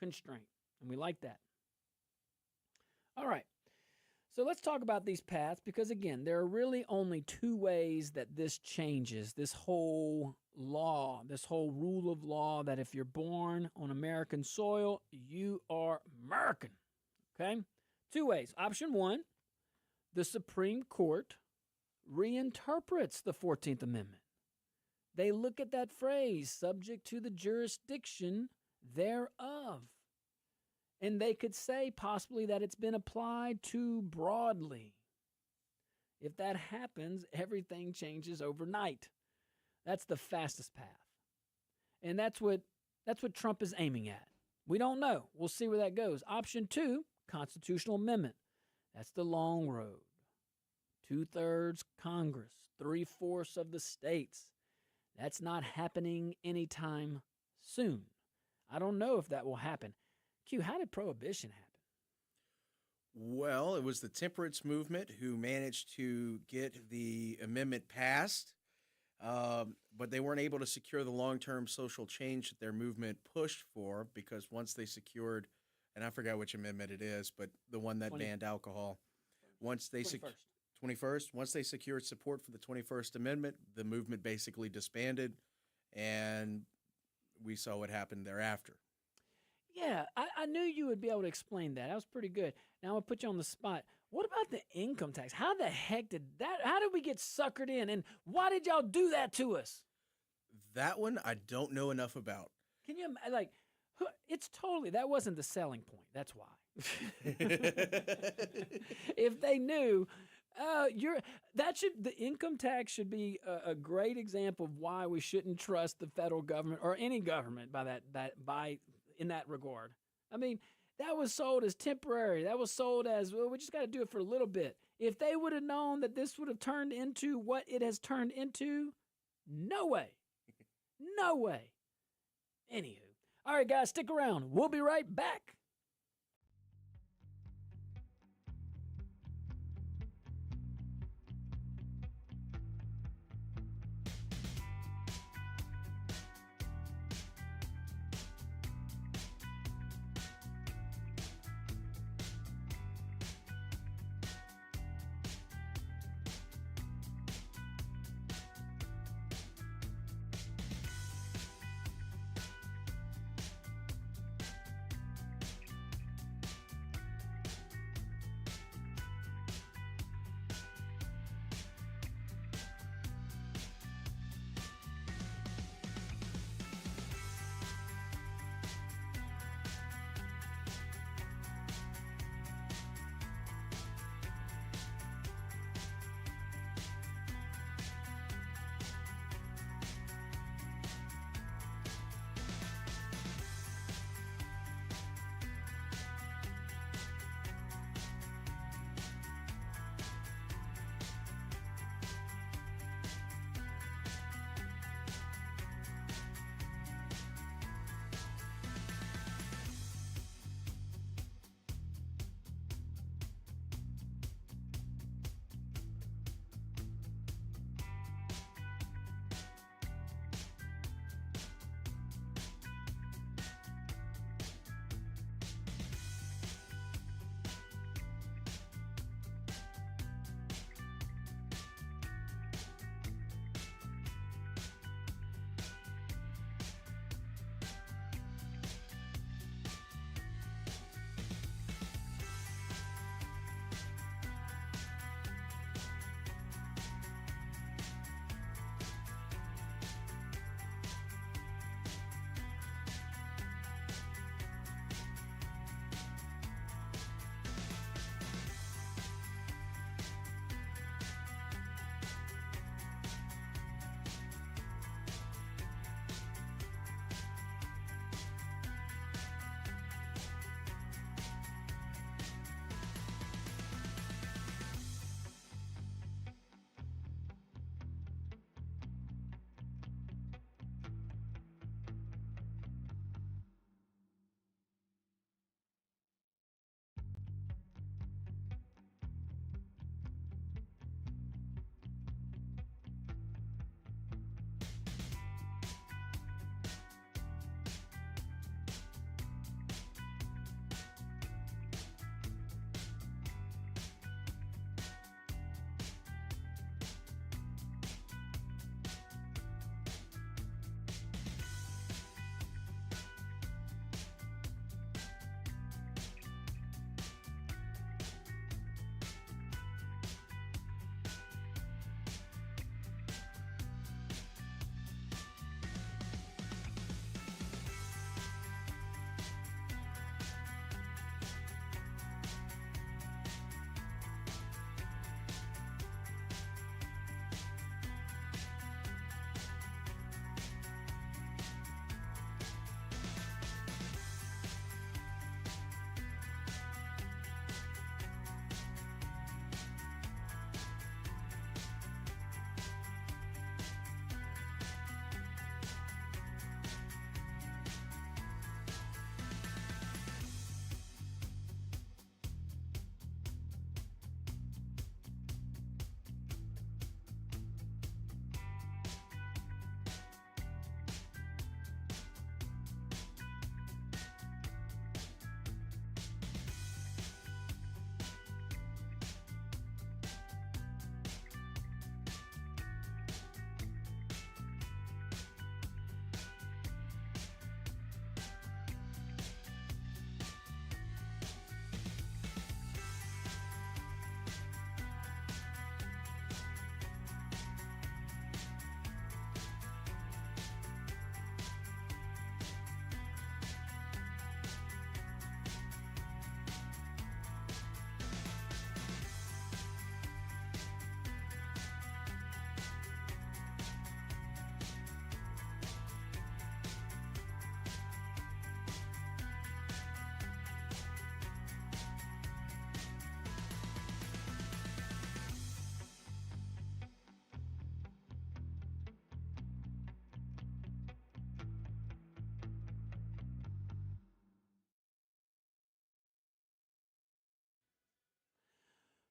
and we like that. All right, so let's talk about these paths, because, again, there are really only two ways that this changes, this whole law, this whole rule of law, that if you're born on American soil, you are American, okay? Two ways. Option one, the Supreme Court reinterprets the 14th Amendment. They look at that phrase, subject to the jurisdiction thereof. And they could say possibly that it's been applied too broadly. If that happens, everything changes overnight. That's the fastest path. And that's what Trump is aiming at. We don't know. We'll see where that goes. Option two, constitutional amendment. That's the long road. 2/3 Congress, 3/4 of the states. That's not happening anytime soon. I don't know if that will happen. Q, how did prohibition happen? Well, it was the temperance movement who managed to get the amendment passed, but they weren't able to secure the long-term social change that their movement pushed for, because once they secured, and I forgot which amendment it is, but the one that banned alcohol, once they 21st, once they secured support for the 21st Amendment, the movement basically disbanded, and we saw what happened thereafter. Yeah, I knew you would be able to explain that. That was pretty good. Now I'm going to put you on the spot. What about the income tax? How the heck how did we get suckered in, and why did y'all do that to us? That one I don't know enough about. Can you, it's totally, that wasn't the selling point. That's why. If they knew, the income tax should be a great example of why we shouldn't trust the federal government or any government in that regard. I mean, that was sold as temporary. That was sold as, well, we just got to do it for a little bit. If they would have known that this would have turned into what it has turned into, no way. No way. Anywho. All right, guys, stick around. We'll be right back.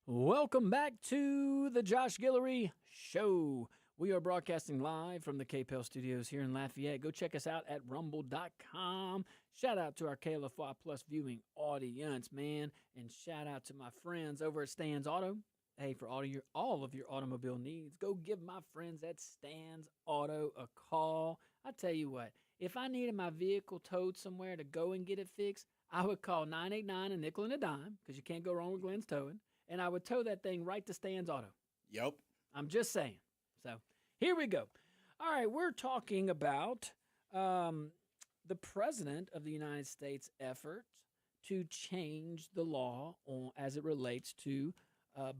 Welcome back to the Josh Guillory Show. We are broadcasting live from the KPEL studios here in Lafayette. Go check us out at rumble.com. Shout out to our KLFY Plus viewing audience, man. And shout out to my friends over at Stan's Auto. Hey, for all of your automobile needs, go give my friends at Stan's Auto a call. I tell you what, if I needed my vehicle towed somewhere to go and get it fixed, I would call 989 a nickel and a dime, because you can't go wrong with Glenn's Towing, and I would tow that thing right to Stan's Auto. Yep. I'm just saying. So here we go. All right, we're talking about the President of the United States' effort to change the law as it relates to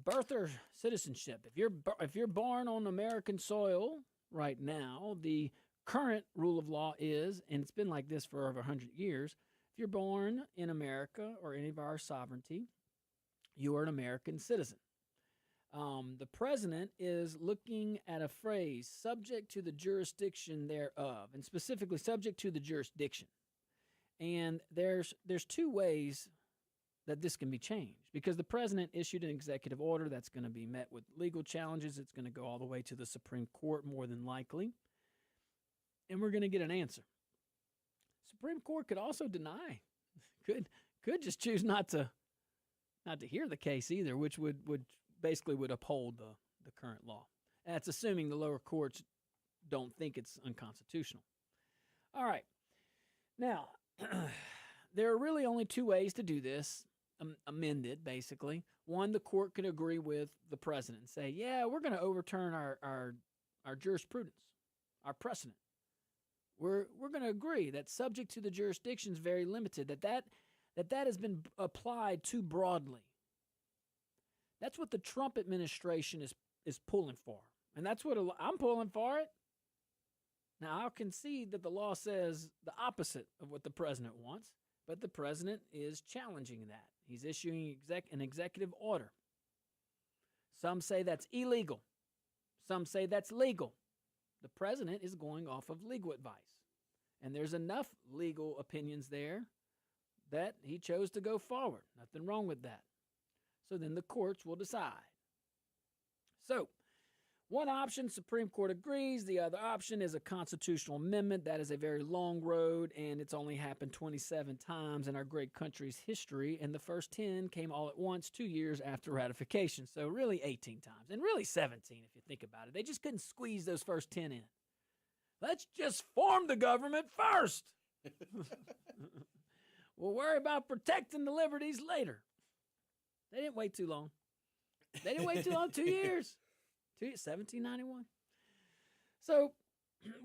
birther citizenship. If you're born on American soil right now, the current rule of law is, and it's been like this for over 100 years, if you're born in America or any of our sovereignty, you are an American citizen. The president is looking at a phrase, subject to the jurisdiction thereof, and specifically subject to the jurisdiction. And there's two ways that this can be changed, because the president issued an executive order that's going to be met with legal challenges. It's going to go all the way to the Supreme Court, more than likely, and we're going to get an answer. Supreme Court could also deny, could just choose not to hear the case either, which would basically uphold the current law. And that's assuming the lower courts don't think it's unconstitutional. All right. Now, there are really only two ways to do this, amended, basically. One, the court could agree with the president and say, yeah, we're going to overturn our jurisprudence, our precedent. We're going to agree that subject to the jurisdiction is very limited, that has been applied too broadly. That's what the Trump administration is pulling for. And that's what I'm pulling for it. Now, I'll concede that the law says the opposite of what the president wants, but the president is challenging that. He's issuing an executive order. Some say that's illegal. Some say that's legal. The president is going off of legal advice. And there's enough legal opinions there that he chose to go forward. Nothing wrong with that. So then the courts will decide. So, one option, Supreme Court agrees. The other option is a constitutional amendment. That is a very long road, and it's only happened 27 times in our great country's history, and the first 10 came all at once 2 years after ratification. So really 18 times, and really 17 if you think about it. They just couldn't squeeze those first 10 in. Let's just form the government first. We'll worry about protecting the liberties later. They didn't wait too long. 2 years. 1791. So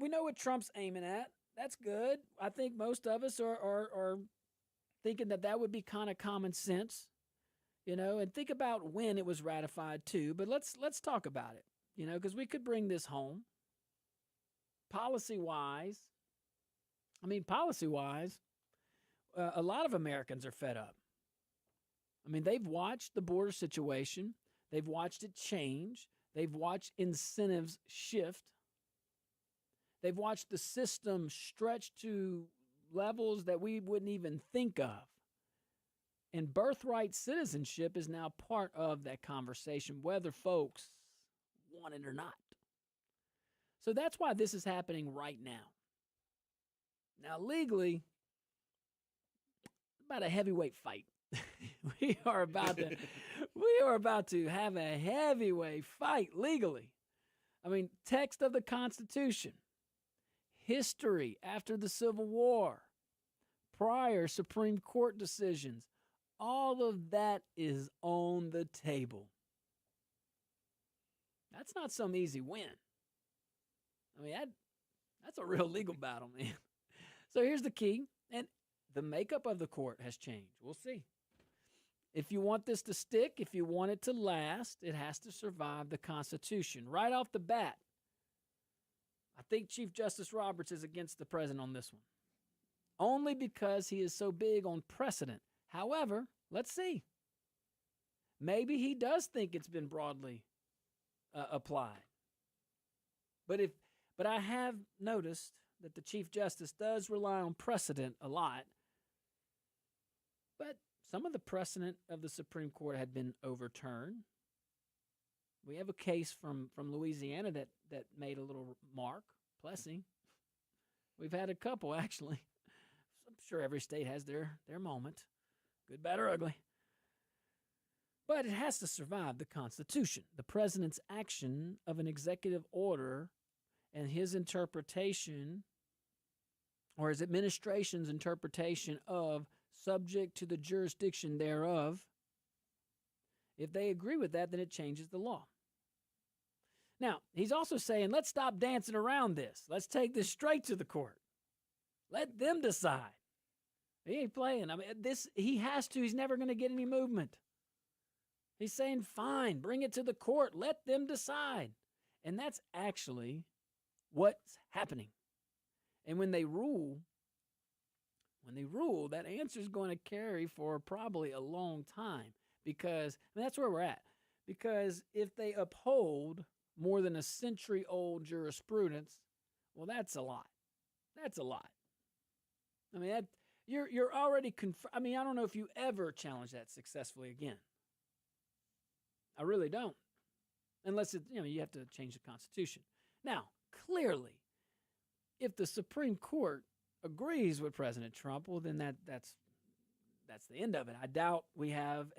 we know what Trump's aiming at. That's good. I think most of us are thinking that would be kind of common sense, and think about when it was ratified too. But let's talk about it, because we could bring this home. Policy-wise, a lot of Americans are fed up. They've watched the border situation. They've watched it change. They've watched incentives shift. They've watched the system stretch to levels that we wouldn't even think of. And birthright citizenship is now part of that conversation, whether folks want it or not. So that's why this is happening right now. Now, legally, it's about a heavyweight fight. We are about to have a heavyweight fight legally. Text of the Constitution, history after the Civil War, prior Supreme Court decisions, all of that is on the table. That's not some easy win. That's a real legal battle, man. So here's the key, and the makeup of the court has changed. We'll see. If you want this to stick, if you want it to last, it has to survive the Constitution. Right off the bat, I think Chief Justice Roberts is against the president on this one, only because he is so big on precedent. However, let's see. Maybe he does think it's been broadly applied. But I have noticed that the Chief Justice does rely on precedent a lot. But some of the precedent of the Supreme Court had been overturned. We have a case from Louisiana that made a little mark, Plessy. We've had a couple, actually. I'm sure every state has their moment, good, bad, or ugly. But it has to survive the Constitution. The president's action of an executive order and his interpretation or his administration's interpretation of subject to the jurisdiction thereof, if they agree with that, then it changes the law. Now, he's also saying, let's stop dancing around this. Let's take this straight to the court. Let them decide. He ain't playing. I mean, he has to. He's never going to get any movement. He's saying, fine, bring it to the court. Let them decide. And that's actually what's happening. And when they rule, that answer is going to carry for probably a long time because that's where we're at. Because if they uphold more than a century-old jurisprudence, well, that's a lot. That's a lot. I mean, you're already I mean, I don't know if you ever challenge that successfully again. I really don't. Unless you have to change the Constitution. Now, clearly, if the Supreme Court agrees with President Trump, well, then that's the end of it. I doubt we have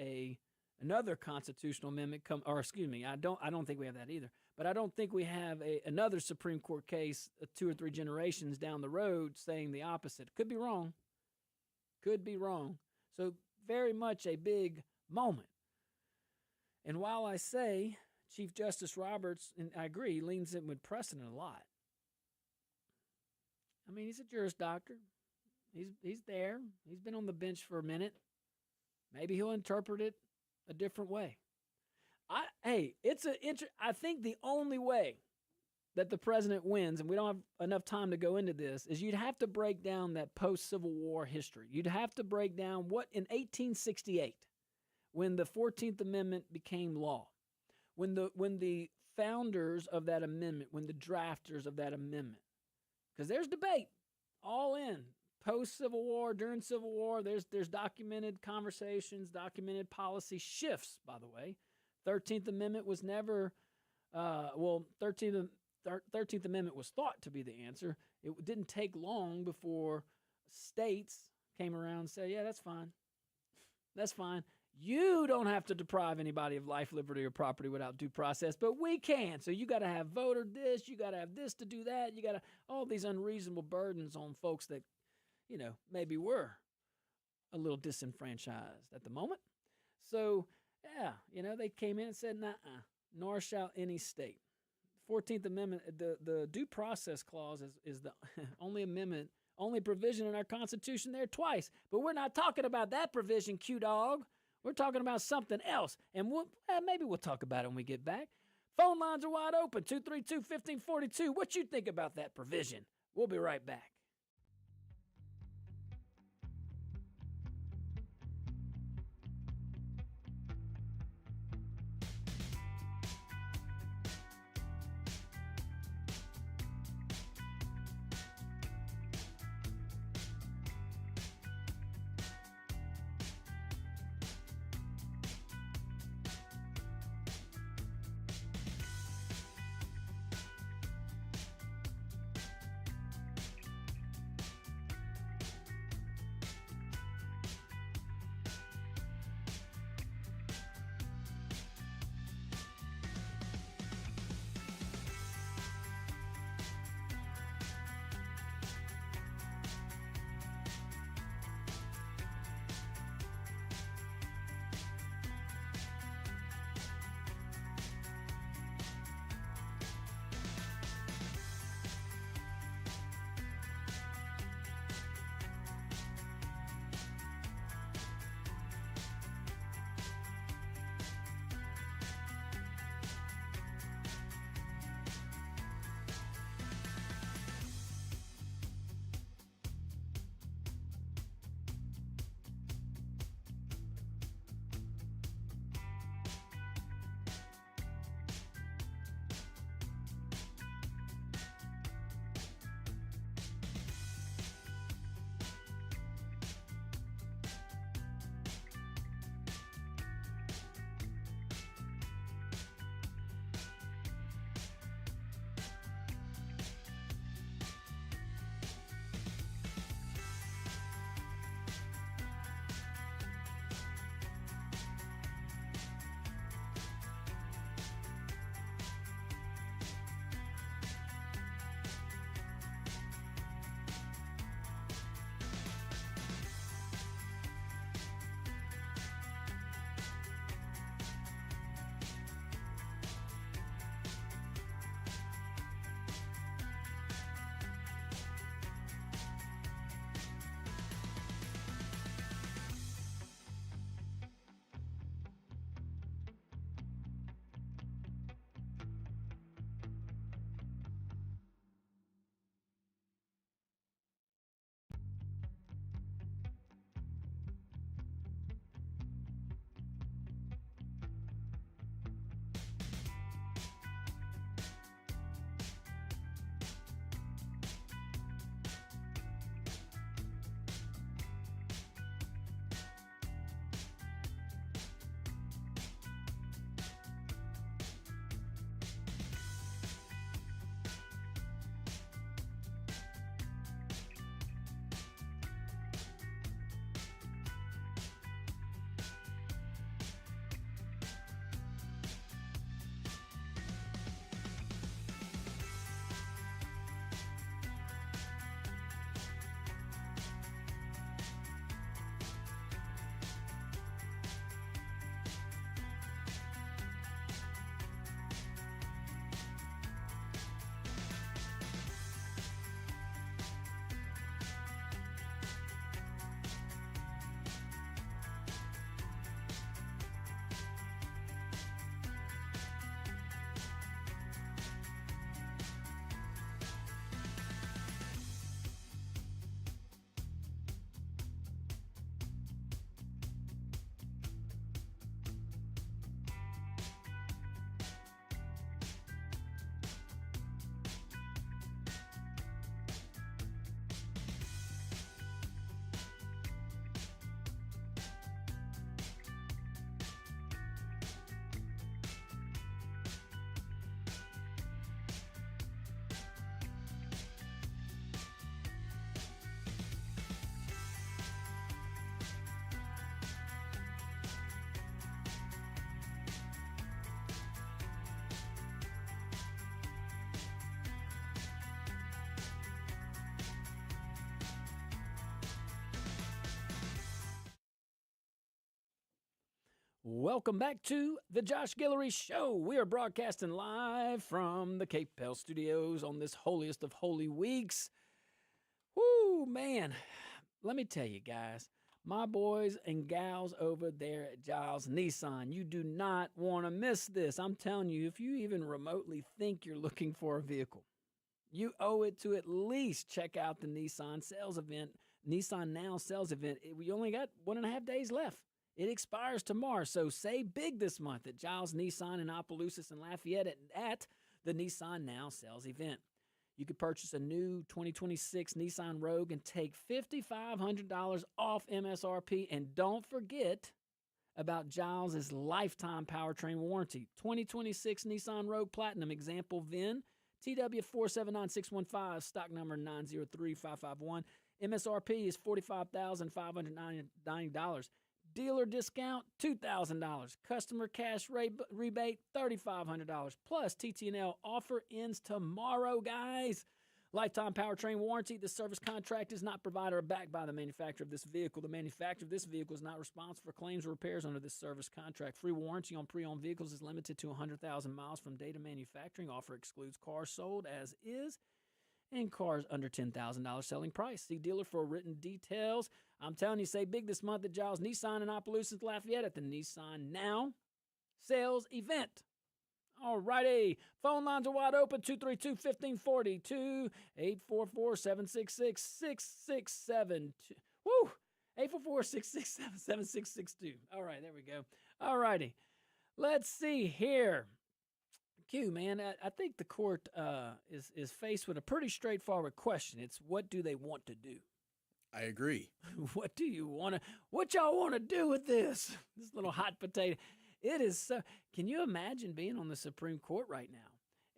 another constitutional amendment I don't think we have that either. But I don't think we have another Supreme Court case 2 or 3 generations down the road saying the opposite. Could be wrong. So very much a big moment. And while I say Chief Justice Roberts, and I agree, leans in with precedent a lot. I mean, he's a Juris Doctor. He's there. He's been on the bench for a minute. Maybe he'll interpret it a different way. I think the only way that the president wins, and we don't have enough time to go into this, is you'd have to break down that post-Civil War history. You'd have to break down what in 1868, when the 14th Amendment became law, when the founders of that amendment, when the drafters of that amendment, because there's debate all in post-Civil War, during Civil War, there's documented conversations, documented policy shifts, by the way. 13th Amendment was never, 13th Amendment was thought to be the answer. It didn't take long before states came around and said, yeah, that's fine. That's fine. You don't have to deprive anybody of life, liberty, or property without due process, but we can. So you got to have voter this, you got to have this to do that. You got to, all these unreasonable burdens on folks that, maybe were a little disenfranchised at the moment. So, yeah, they came in and said, nuh-uh, nor shall any state. 14th Amendment, the due process clause is the only provision in our Constitution there twice. But we're not talking about that provision, Q-Dog. We're talking about something else. And maybe we'll talk about it when we get back. Phone lines are wide open, 232-1542. What you think about that provision? We'll be right back. Welcome back to the Josh Guillory Show. We are broadcasting live from the Cape Pell Studios on this holiest of holy weeks. Woo, man. Let me tell you guys, my boys and gals over there at Giles Nissan, you do not want to miss this. I'm telling you, if you even remotely think you're looking for a vehicle, you owe it to at least check out the Nissan sales event, Nissan Now sales event. We only got 1.5 days left. It expires tomorrow, so say big this month at Giles Nissan in Opelousas and Lafayette at the Nissan Now sales event. You could purchase a new 2026 Nissan Rogue and take $5,500 off MSRP. And don't forget about Giles' lifetime powertrain warranty. 2026 Nissan Rogue Platinum example VIN, TW479615, stock number 903551. MSRP is $45,590. Dealer discount, $2,000. Customer cash rebate, $3,500. Plus, TT&L offer ends tomorrow, guys. Lifetime powertrain warranty. The service contract is not provided or backed by the manufacturer of this vehicle. The manufacturer of this vehicle is not responsible for claims or repairs under this service contract. Free warranty on pre-owned vehicles is limited to 100,000 miles from date of manufacturing. Offer excludes cars sold as is and cars under $10,000 selling price. See dealer for written details. I'm telling you, say big this month at Giles Nissan in Opelousas, Lafayette at the Nissan Now sales event. All righty. Phone lines are wide open, 232-1540, 2-844-766-6672. Woo! 844-667-7662. All right, there we go. All righty. Let's see here. Q, man, I think the court is faced with a pretty straightforward question. It's what do they want to do? I agree. What y'all want to do with this? This little hot potato. It is so, can you imagine being on the Supreme Court right now?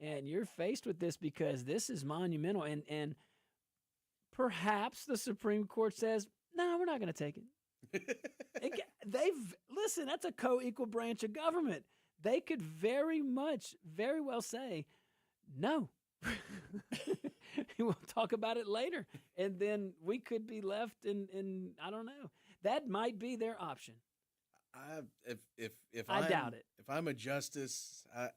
And you're faced with this because this is monumental. And perhaps the Supreme Court says, no, we're not going to take it. Listen, that's a co-equal branch of government. They could very well say, no. We'll talk about it later. And then we could be left in I don't know. That might be their option. If I doubt it. If I'm a justice, I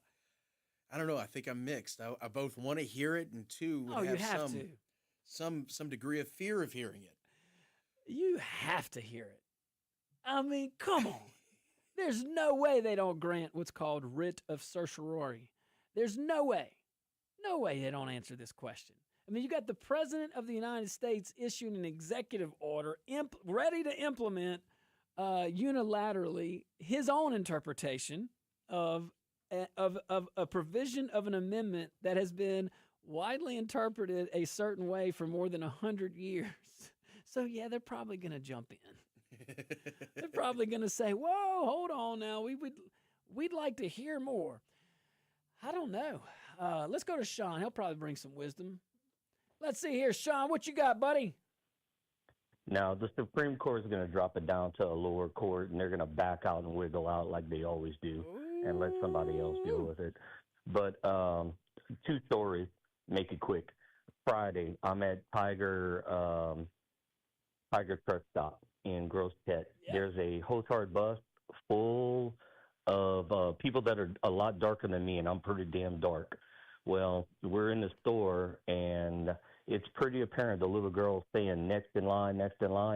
don't know. I think I'm mixed. I both want to hear it, and two, would you have to. Some degree of fear of hearing it. You have to hear it. I mean, come on. There's no way they don't grant what's called writ of certiorari. There's no way they don't answer this question. I mean, you got the President of the United States issuing an executive order ready to implement unilaterally his own interpretation of a provision of an amendment that has been widely interpreted a certain way for more than 100 years. So, yeah, they're probably going to jump in. They're probably going to say, whoa, hold on now. We'd like to hear more. I don't know. Let's go to Sean. He'll probably bring some wisdom. Let's see here. Sean, what you got, buddy? Now, the Supreme Court is going to drop it down to a lower court, and they're going to back out and wiggle out like they always do and let somebody else deal with it. But two stories, make it quick. Friday, I'm at Tiger Truck Stop in Gross Pet. Yeah. There's a Hostard bus full of people that are a lot darker than me, and I'm pretty damn dark. Well, we're in the store, and it's pretty apparent the little girl's saying next in line,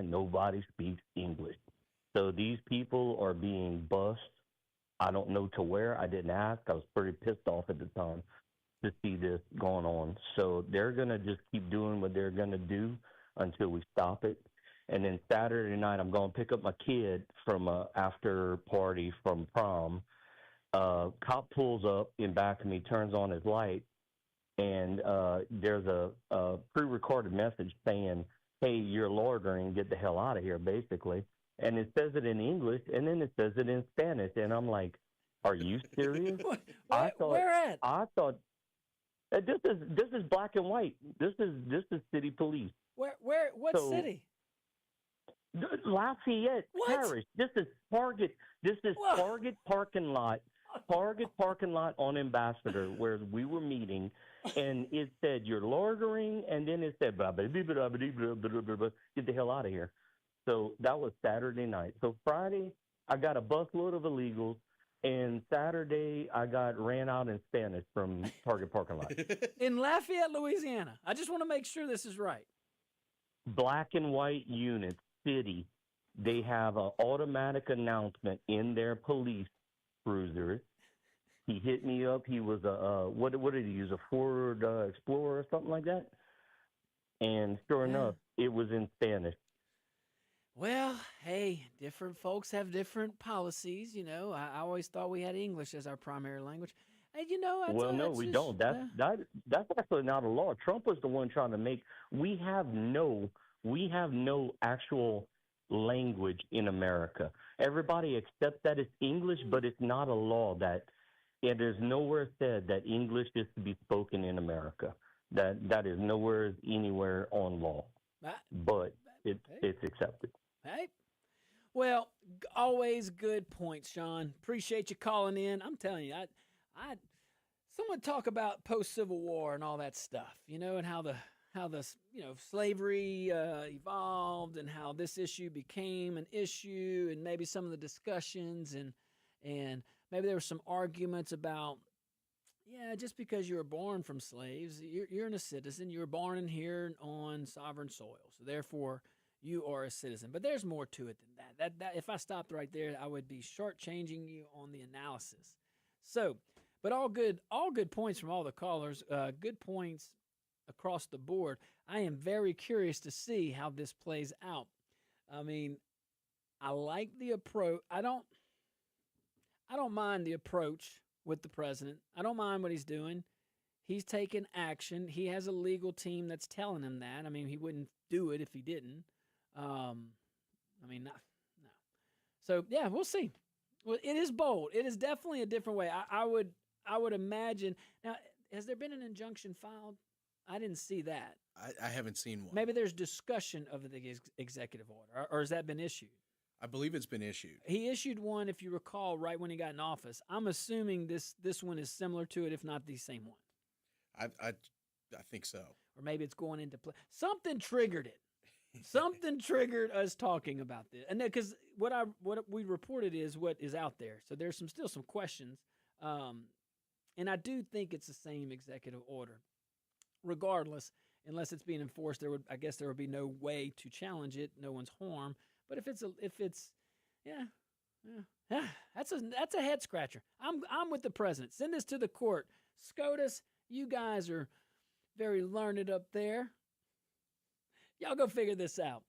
nobody speaks English. So these people are being bussed. I don't know to where. I didn't ask. I was pretty pissed off at the time to see this going on. So they're going to just keep doing what they're going to do until we stop it. And then Saturday night, I'm going to pick up my kid from a after party from prom. Cop pulls up in back of me, turns on his light, and there's a pre-recorded message saying, hey, you're loitering, get the hell out of here, basically. And it says it in English, and then it says it in Spanish. And I'm like, are you serious? Where at? I thought this is black and white. This is city police. What city? Lafayette Parish. This is Target. Target parking lot. Target parking lot on Ambassador, where we were meeting, and it said you're loitering, and then it said blah, blah, blah, blah, blah, blah, blah, blah, blah, get the hell out of here. So that was Saturday night. So Friday, I got a busload of illegals, and Saturday I got ran out in Spanish from Target parking lot. In Lafayette, Louisiana. I just want to make sure this is right. Black and white units, city, they have an automatic announcement in their police cruisers. He hit me up. He was what did he use, a Ford Explorer or something like that? And sure enough, it was in Spanish. Well, hey, different folks have different policies. You know, I always thought we had English as our primary language. And, you know, No, we don't. That's actually not a law. Trump was the one trying to make. We have no actual language in America. Everybody accepts that it's English, but it's not a law. That it is nowhere said that English is to be spoken in America. That is nowhere anywhere on law. But it's accepted. Hey, well, always good points, Sean. Appreciate you calling in. I'm telling you, I someone talk about post-Civil War and all that stuff, you know, and how the slavery evolved and how this issue became an issue, and maybe some of the discussions and maybe there were some arguments about, just because you were born from slaves, you're a citizen. You were born in here on sovereign soil, so therefore you are a citizen. But there's more to it than that. That if I stopped right there, I would be shortchanging you on the analysis. So, but all good points from all the callers. Good points across the board. I am very curious to see how this plays out. I mean, I like the approach. I don't mind the approach with the president. I don't mind what he's doing. He's taking action. He has a legal team that's telling him that. I mean, he wouldn't do it if he didn't. No. So yeah, we'll see. Well, it is bold. It is definitely a different way. I would imagine. Now, has there been an injunction filed? I didn't see that. I haven't seen one. Maybe there's discussion of the executive order, or has that been issued? I believe it's been issued. He issued one, if you recall, right when he got in office. I'm assuming this one is similar to it, if not the same one. I think so. Or maybe it's going into play. Something triggered it. Something triggered us talking about this, and because what we reported is what is out there. So there's still some questions, and I do think it's the same executive order. Regardless, unless it's being enforced, there would be no way to challenge it. No one's harm. But if it's that's a head scratcher. I'm with the president. Send this to the court. SCOTUS, you guys are very learned up there. Y'all go figure this out.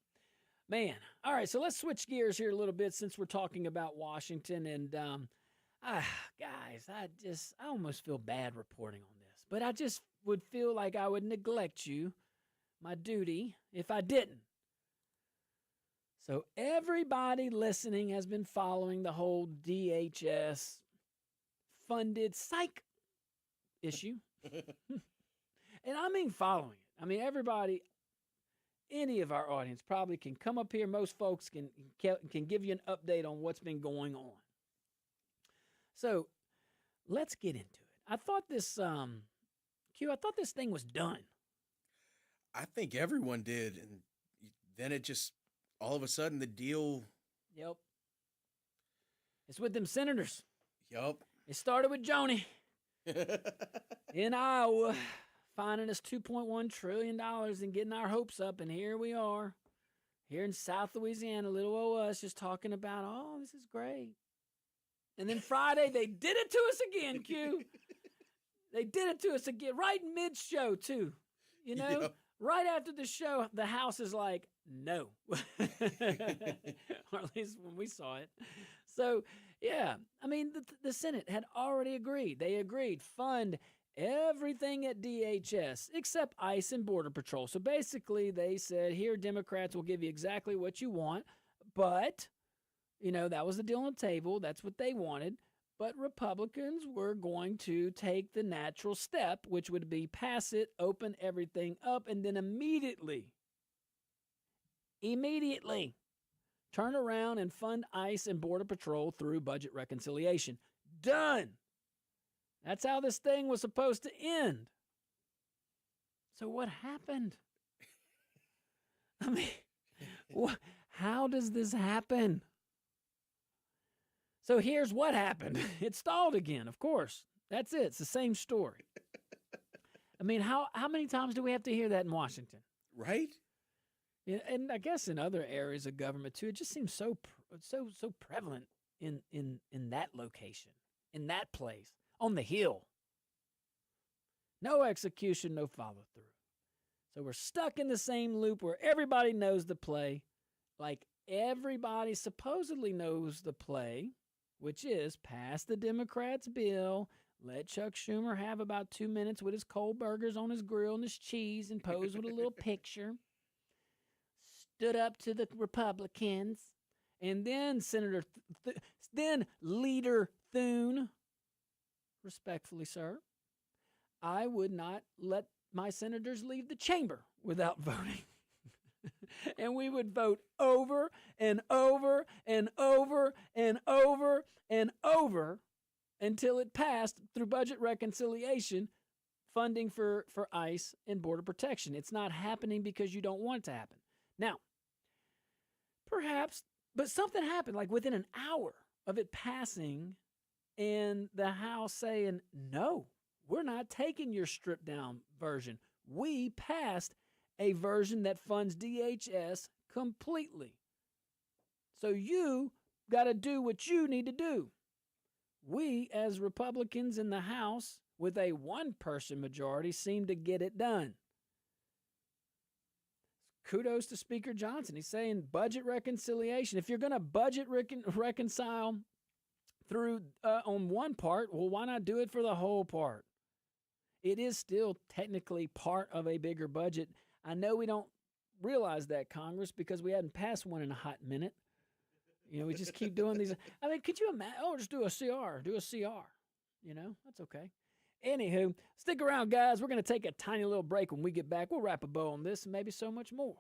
Man. All right, so let's switch gears here a little bit since we're talking about Washington. And guys, I almost feel bad reporting on this, but I just would feel like I would neglect my duty, if I didn't. So everybody listening has been following the whole DHS funded psych issue. And I mean following it. I mean, everybody, any of our audience probably can come up here. Most folks can give you an update on what's been going on. So let's get into it. I thought this thing was done. I think everyone did. And then it just, all of a sudden, the deal. Yep. It's with them senators. Yep. It started with Joni in Iowa, finding us $2.1 trillion and getting our hopes up. And here we are, here in South Louisiana, little old us, just talking about, oh, this is great. And then Friday, they did it to us again, Q. They did it to us again, right mid-show, too. You know, yep. Right after the show, the House is like, no. Or at least when we saw it. So, yeah, I mean, the Senate had already agreed. They agreed, fund everything at DHS except ICE and Border Patrol. So basically, they said, here, Democrats will give you exactly what you want. But, you know, that was the deal on the table. That's what they wanted. But Republicans were going to take the natural step, which would be pass it, open everything up, and then immediately turn around and fund ICE and Border Patrol through budget reconciliation. Done. That's how this thing was supposed to end. So what happened? I mean, how does this happen? So here's what happened. It stalled again, of course. That's it. It's the same story. I mean, how many times do we have to hear that in Washington? Right? Yeah, and I guess in other areas of government too, it just seems so prevalent in that location, in that place, on the Hill. No execution, no follow through. So we're stuck in the same loop where everybody knows the play, like everybody supposedly knows the play, which is pass the Democrats' bill, let Chuck Schumer have about 2 minutes with his cold burgers on his grill and his cheese and pose with a little picture. Stood up to the Republicans, and then then Leader Thune, respectfully, sir, I would not let my senators leave the chamber without voting. And we would vote over and over and over and over and over until it passed through budget reconciliation, funding for ICE and border protection. It's not happening because you don't want it to happen. Now, perhaps, but something happened like within an hour of it passing and the House saying, no, we're not taking your stripped down version. We passed a version that funds DHS completely. So you got to do what you need to do. We, as Republicans in the House, with a one-person majority, seem to get it done. Kudos to Speaker Johnson. He's saying budget reconciliation. If you're going to budget reconcile through on one part, well, why not do it for the whole part? It is still technically part of a bigger budget. I know we don't realize that, Congress, because we hadn't passed one in a hot minute. You know, we just keep doing these. I mean, could you imagine? Oh, just do a CR. Do a CR. You know, that's okay. Anywho, stick around, guys. We're going to take a tiny little break. When we get back, we'll wrap a bow on this and maybe so much more.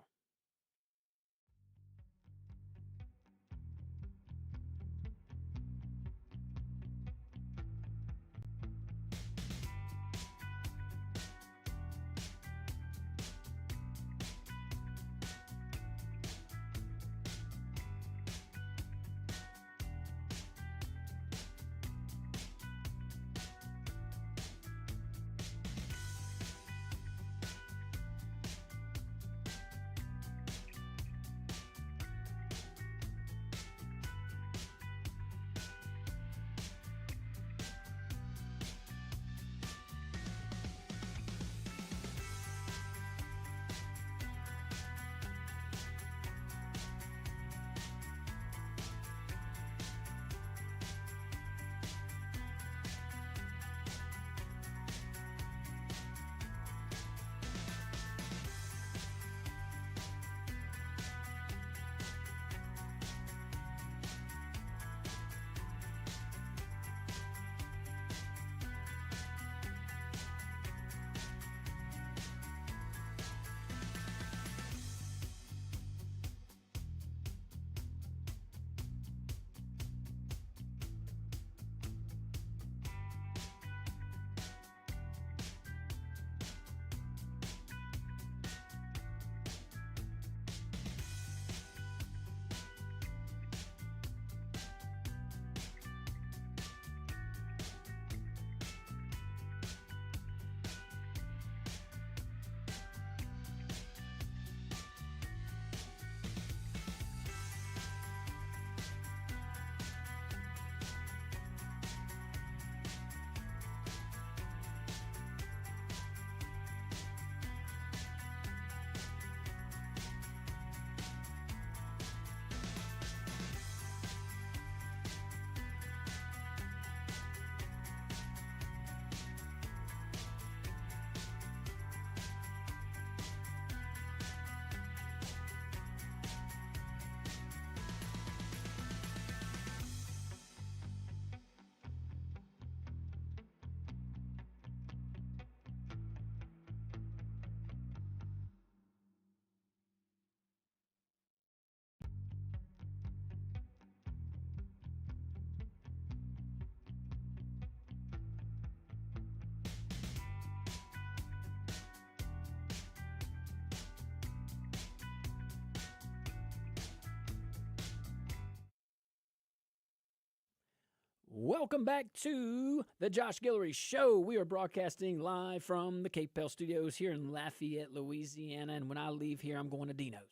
Welcome back to the Josh Guillory Show. We are broadcasting live from the Cape Bell Studios here in Lafayette, Louisiana. And when I leave here, I'm going to Dino's.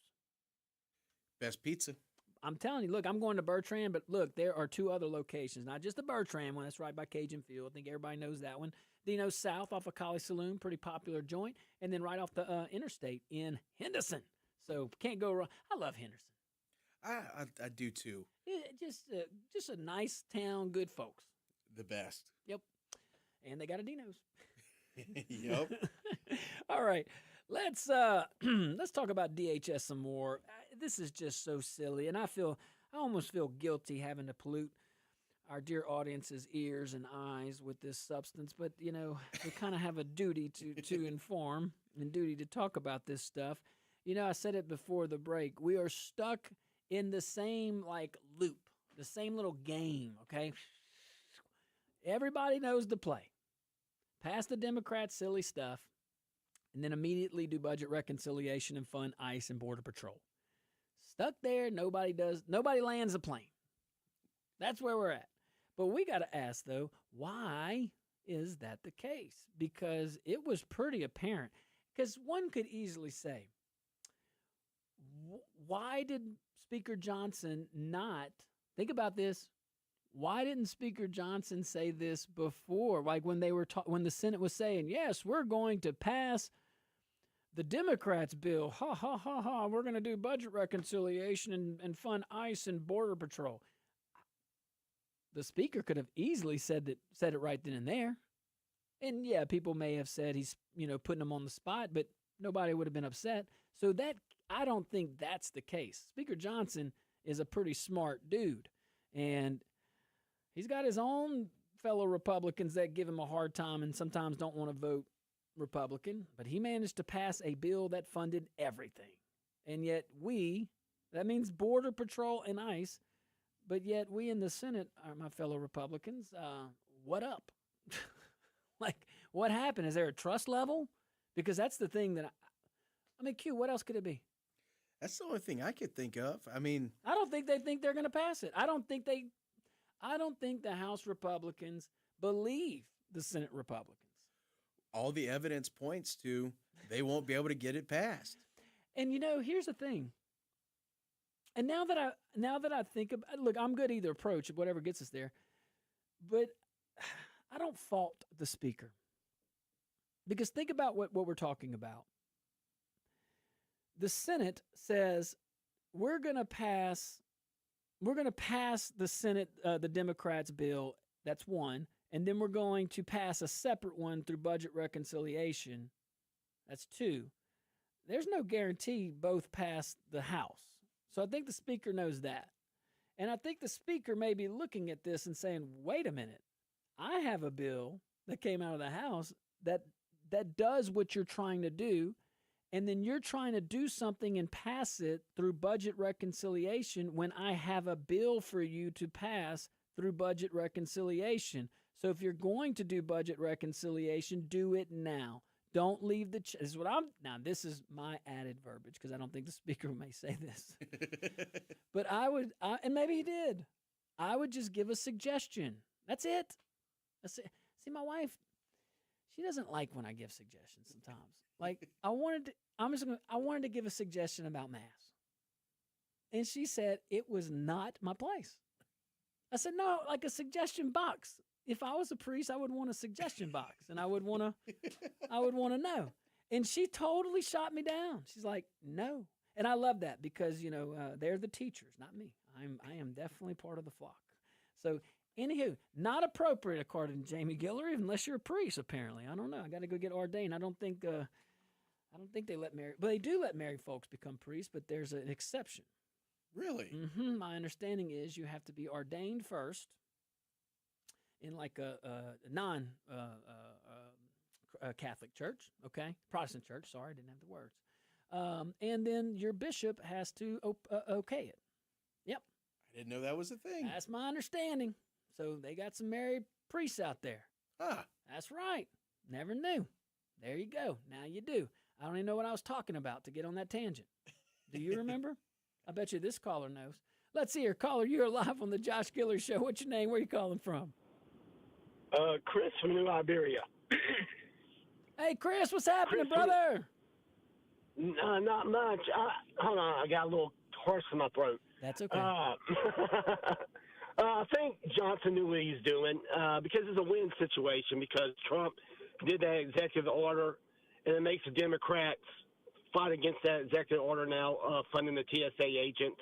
Best pizza. I'm telling you, look, I'm going to Bertrand, but look, there are 2 other locations. Not just the Bertrand one, that's right by Cajun Field. I think everybody knows that one. Dino's South off of Collie Saloon, pretty popular joint. And then right off the interstate in Henderson. So can't go wrong. I love Henderson. I do too. Just a nice town, good folks. The best. Yep. And they got a Dino's. Yep. All right. Let's talk about DHS some more. This is just so silly, and I almost feel guilty having to pollute our dear audience's ears and eyes with this substance, but we kind of have a duty to inform and duty to talk about this stuff. I said it before the break. We are stuck in the same loop, the same little game, okay? Everybody knows the play. Pass the Democrats' silly stuff, and then immediately do budget reconciliation and fund ICE and Border Patrol. Stuck there, nobody lands a plane. That's where we're at. But we got to ask, though, why is that the case? Because it was pretty apparent. Because one could easily say, why did Speaker Johnson not, think about this, why didn't Speaker Johnson say this before? Like when when the Senate was saying, yes, we're going to pass the Democrats' bill. Ha, ha, ha, ha. We're going to do budget reconciliation and fund ICE and Border Patrol. The Speaker could have easily said it right then and there. And yeah, people may have said he's, putting them on the spot, but nobody would have been upset. So I don't think that's the case. Speaker Johnson is a pretty smart dude. And he's got his own fellow Republicans that give him a hard time and sometimes don't want to vote Republican. But he managed to pass a bill that funded everything. And yet that means Border Patrol and ICE, but yet we in the Senate are my fellow Republicans. What up? What happened? Is there a trust level? Because that's the thing that Q, what else could it be? That's the only thing I could think of. I don't think they think they're going to pass it. I don't think the House Republicans believe the Senate Republicans. All the evidence points to they won't be able to get it passed. And here's the thing. And now that I think about, look, I'm good either approach, whatever gets us there. But I don't fault the Speaker. Because think about what we're talking about. The Senate says we're going to pass the Senate, the Democrats' bill. That's one. And then we're going to pass a separate one through budget reconciliation. That's two. There's no guarantee both pass the House. So I think the Speaker knows that. And I think the Speaker may be looking at this and saying, wait a minute, I have a bill that came out of the House that does what you're trying to do, and then you're trying to do something and pass it through budget reconciliation when I have a bill for you to pass through budget reconciliation. So if you're going to do budget reconciliation, do it now. Don't leave this is what this is my added verbiage because I don't think the Speaker may say this. But and maybe he did. I would just give a suggestion. That's it. See, my wife, she doesn't like when I give suggestions sometimes. Like I wanted to give a suggestion about Mass. And she said it was not my place. I said, no, like a suggestion box. If I was a priest, I would want a suggestion box and I would want to know. And she totally shot me down. She's like, no. And I love that because, they're the teachers, not me. I am definitely part of the flock. So anywho, not appropriate according to Jamie Guillory unless you're a priest, apparently. I don't know. I got to go get ordained. I don't think they let married, but they do let married folks become priests, but there's an exception. Really? Mm-hmm. My understanding is you have to be ordained first in like a non Catholic church, okay? Protestant church, sorry, I didn't have the words. And then your bishop has to okay it. Yep. I didn't know that was a thing. That's my understanding. So they got some married priests out there. Ah. That's right. Never knew. There you go. Now you do. I don't even know what I was talking about to get on that tangent. Do you remember? I bet you this caller knows. Let's see here. Caller, you're live on the Josh Guillory Show. What's your name? Where are you calling from? Chris from New Iberia. Hey, Chris, what's happening, Chris, brother? Not much. Hold on, I got a little hoarse in my throat. That's okay. I think Johnson knew what he's doing because it's a win situation because Trump did that executive order, and it makes the Democrats fight against that executive order now, funding the TSA agents.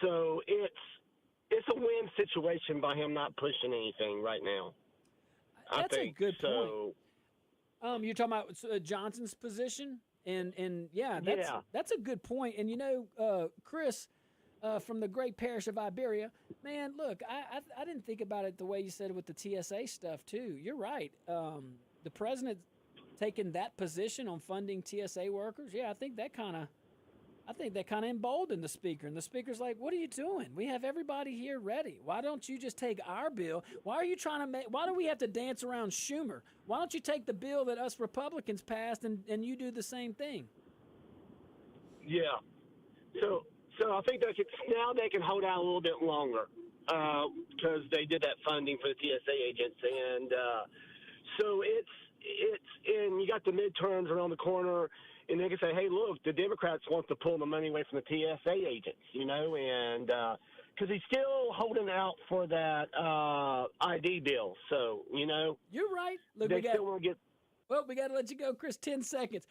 So it's a win situation by him not pushing anything right now. That's a good so. point. You're talking about Johnson's position, and that's a good point. And Chris, from the great parish of Iberia, man, look, I didn't think about it the way you said with the TSA stuff too. You're right. The president taking that position on funding TSA workers, I think that kind of emboldened the speaker. And the speaker's like, what are you doing? We have everybody here ready. Why don't you just take our bill? Why do we have to dance around Schumer? Why don't you take the bill that us Republicans passed and you do the same thing? Yeah. So I think they can hold out a little bit longer because they did that funding for the TSA agents. And so and you got the midterms around the corner. And they can say, hey, look, the Democrats want to pull the money away from the TSA agents, and because he's still holding out for that ID bill. So, You're right. Look, they still want to get. Well, we got to let you go, Chris. 10 seconds.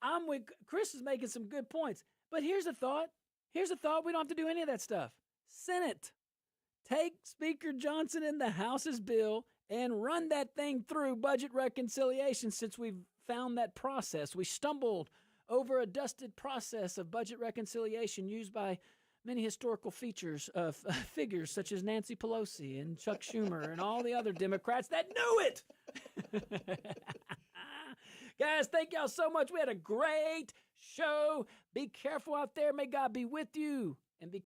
I'm with Chris is making some good points. But here's a thought. We don't have to do any of that stuff. Senate, take Speaker Johnson in the House's bill and run that thing through budget reconciliation since we've found that process. We stumbled over a dusted process of budget reconciliation used by many historical figures such as Nancy Pelosi and Chuck Schumer and all the other Democrats that knew it. Guys, thank y'all so much. We had a great show. Be careful out there. May God be with you. And be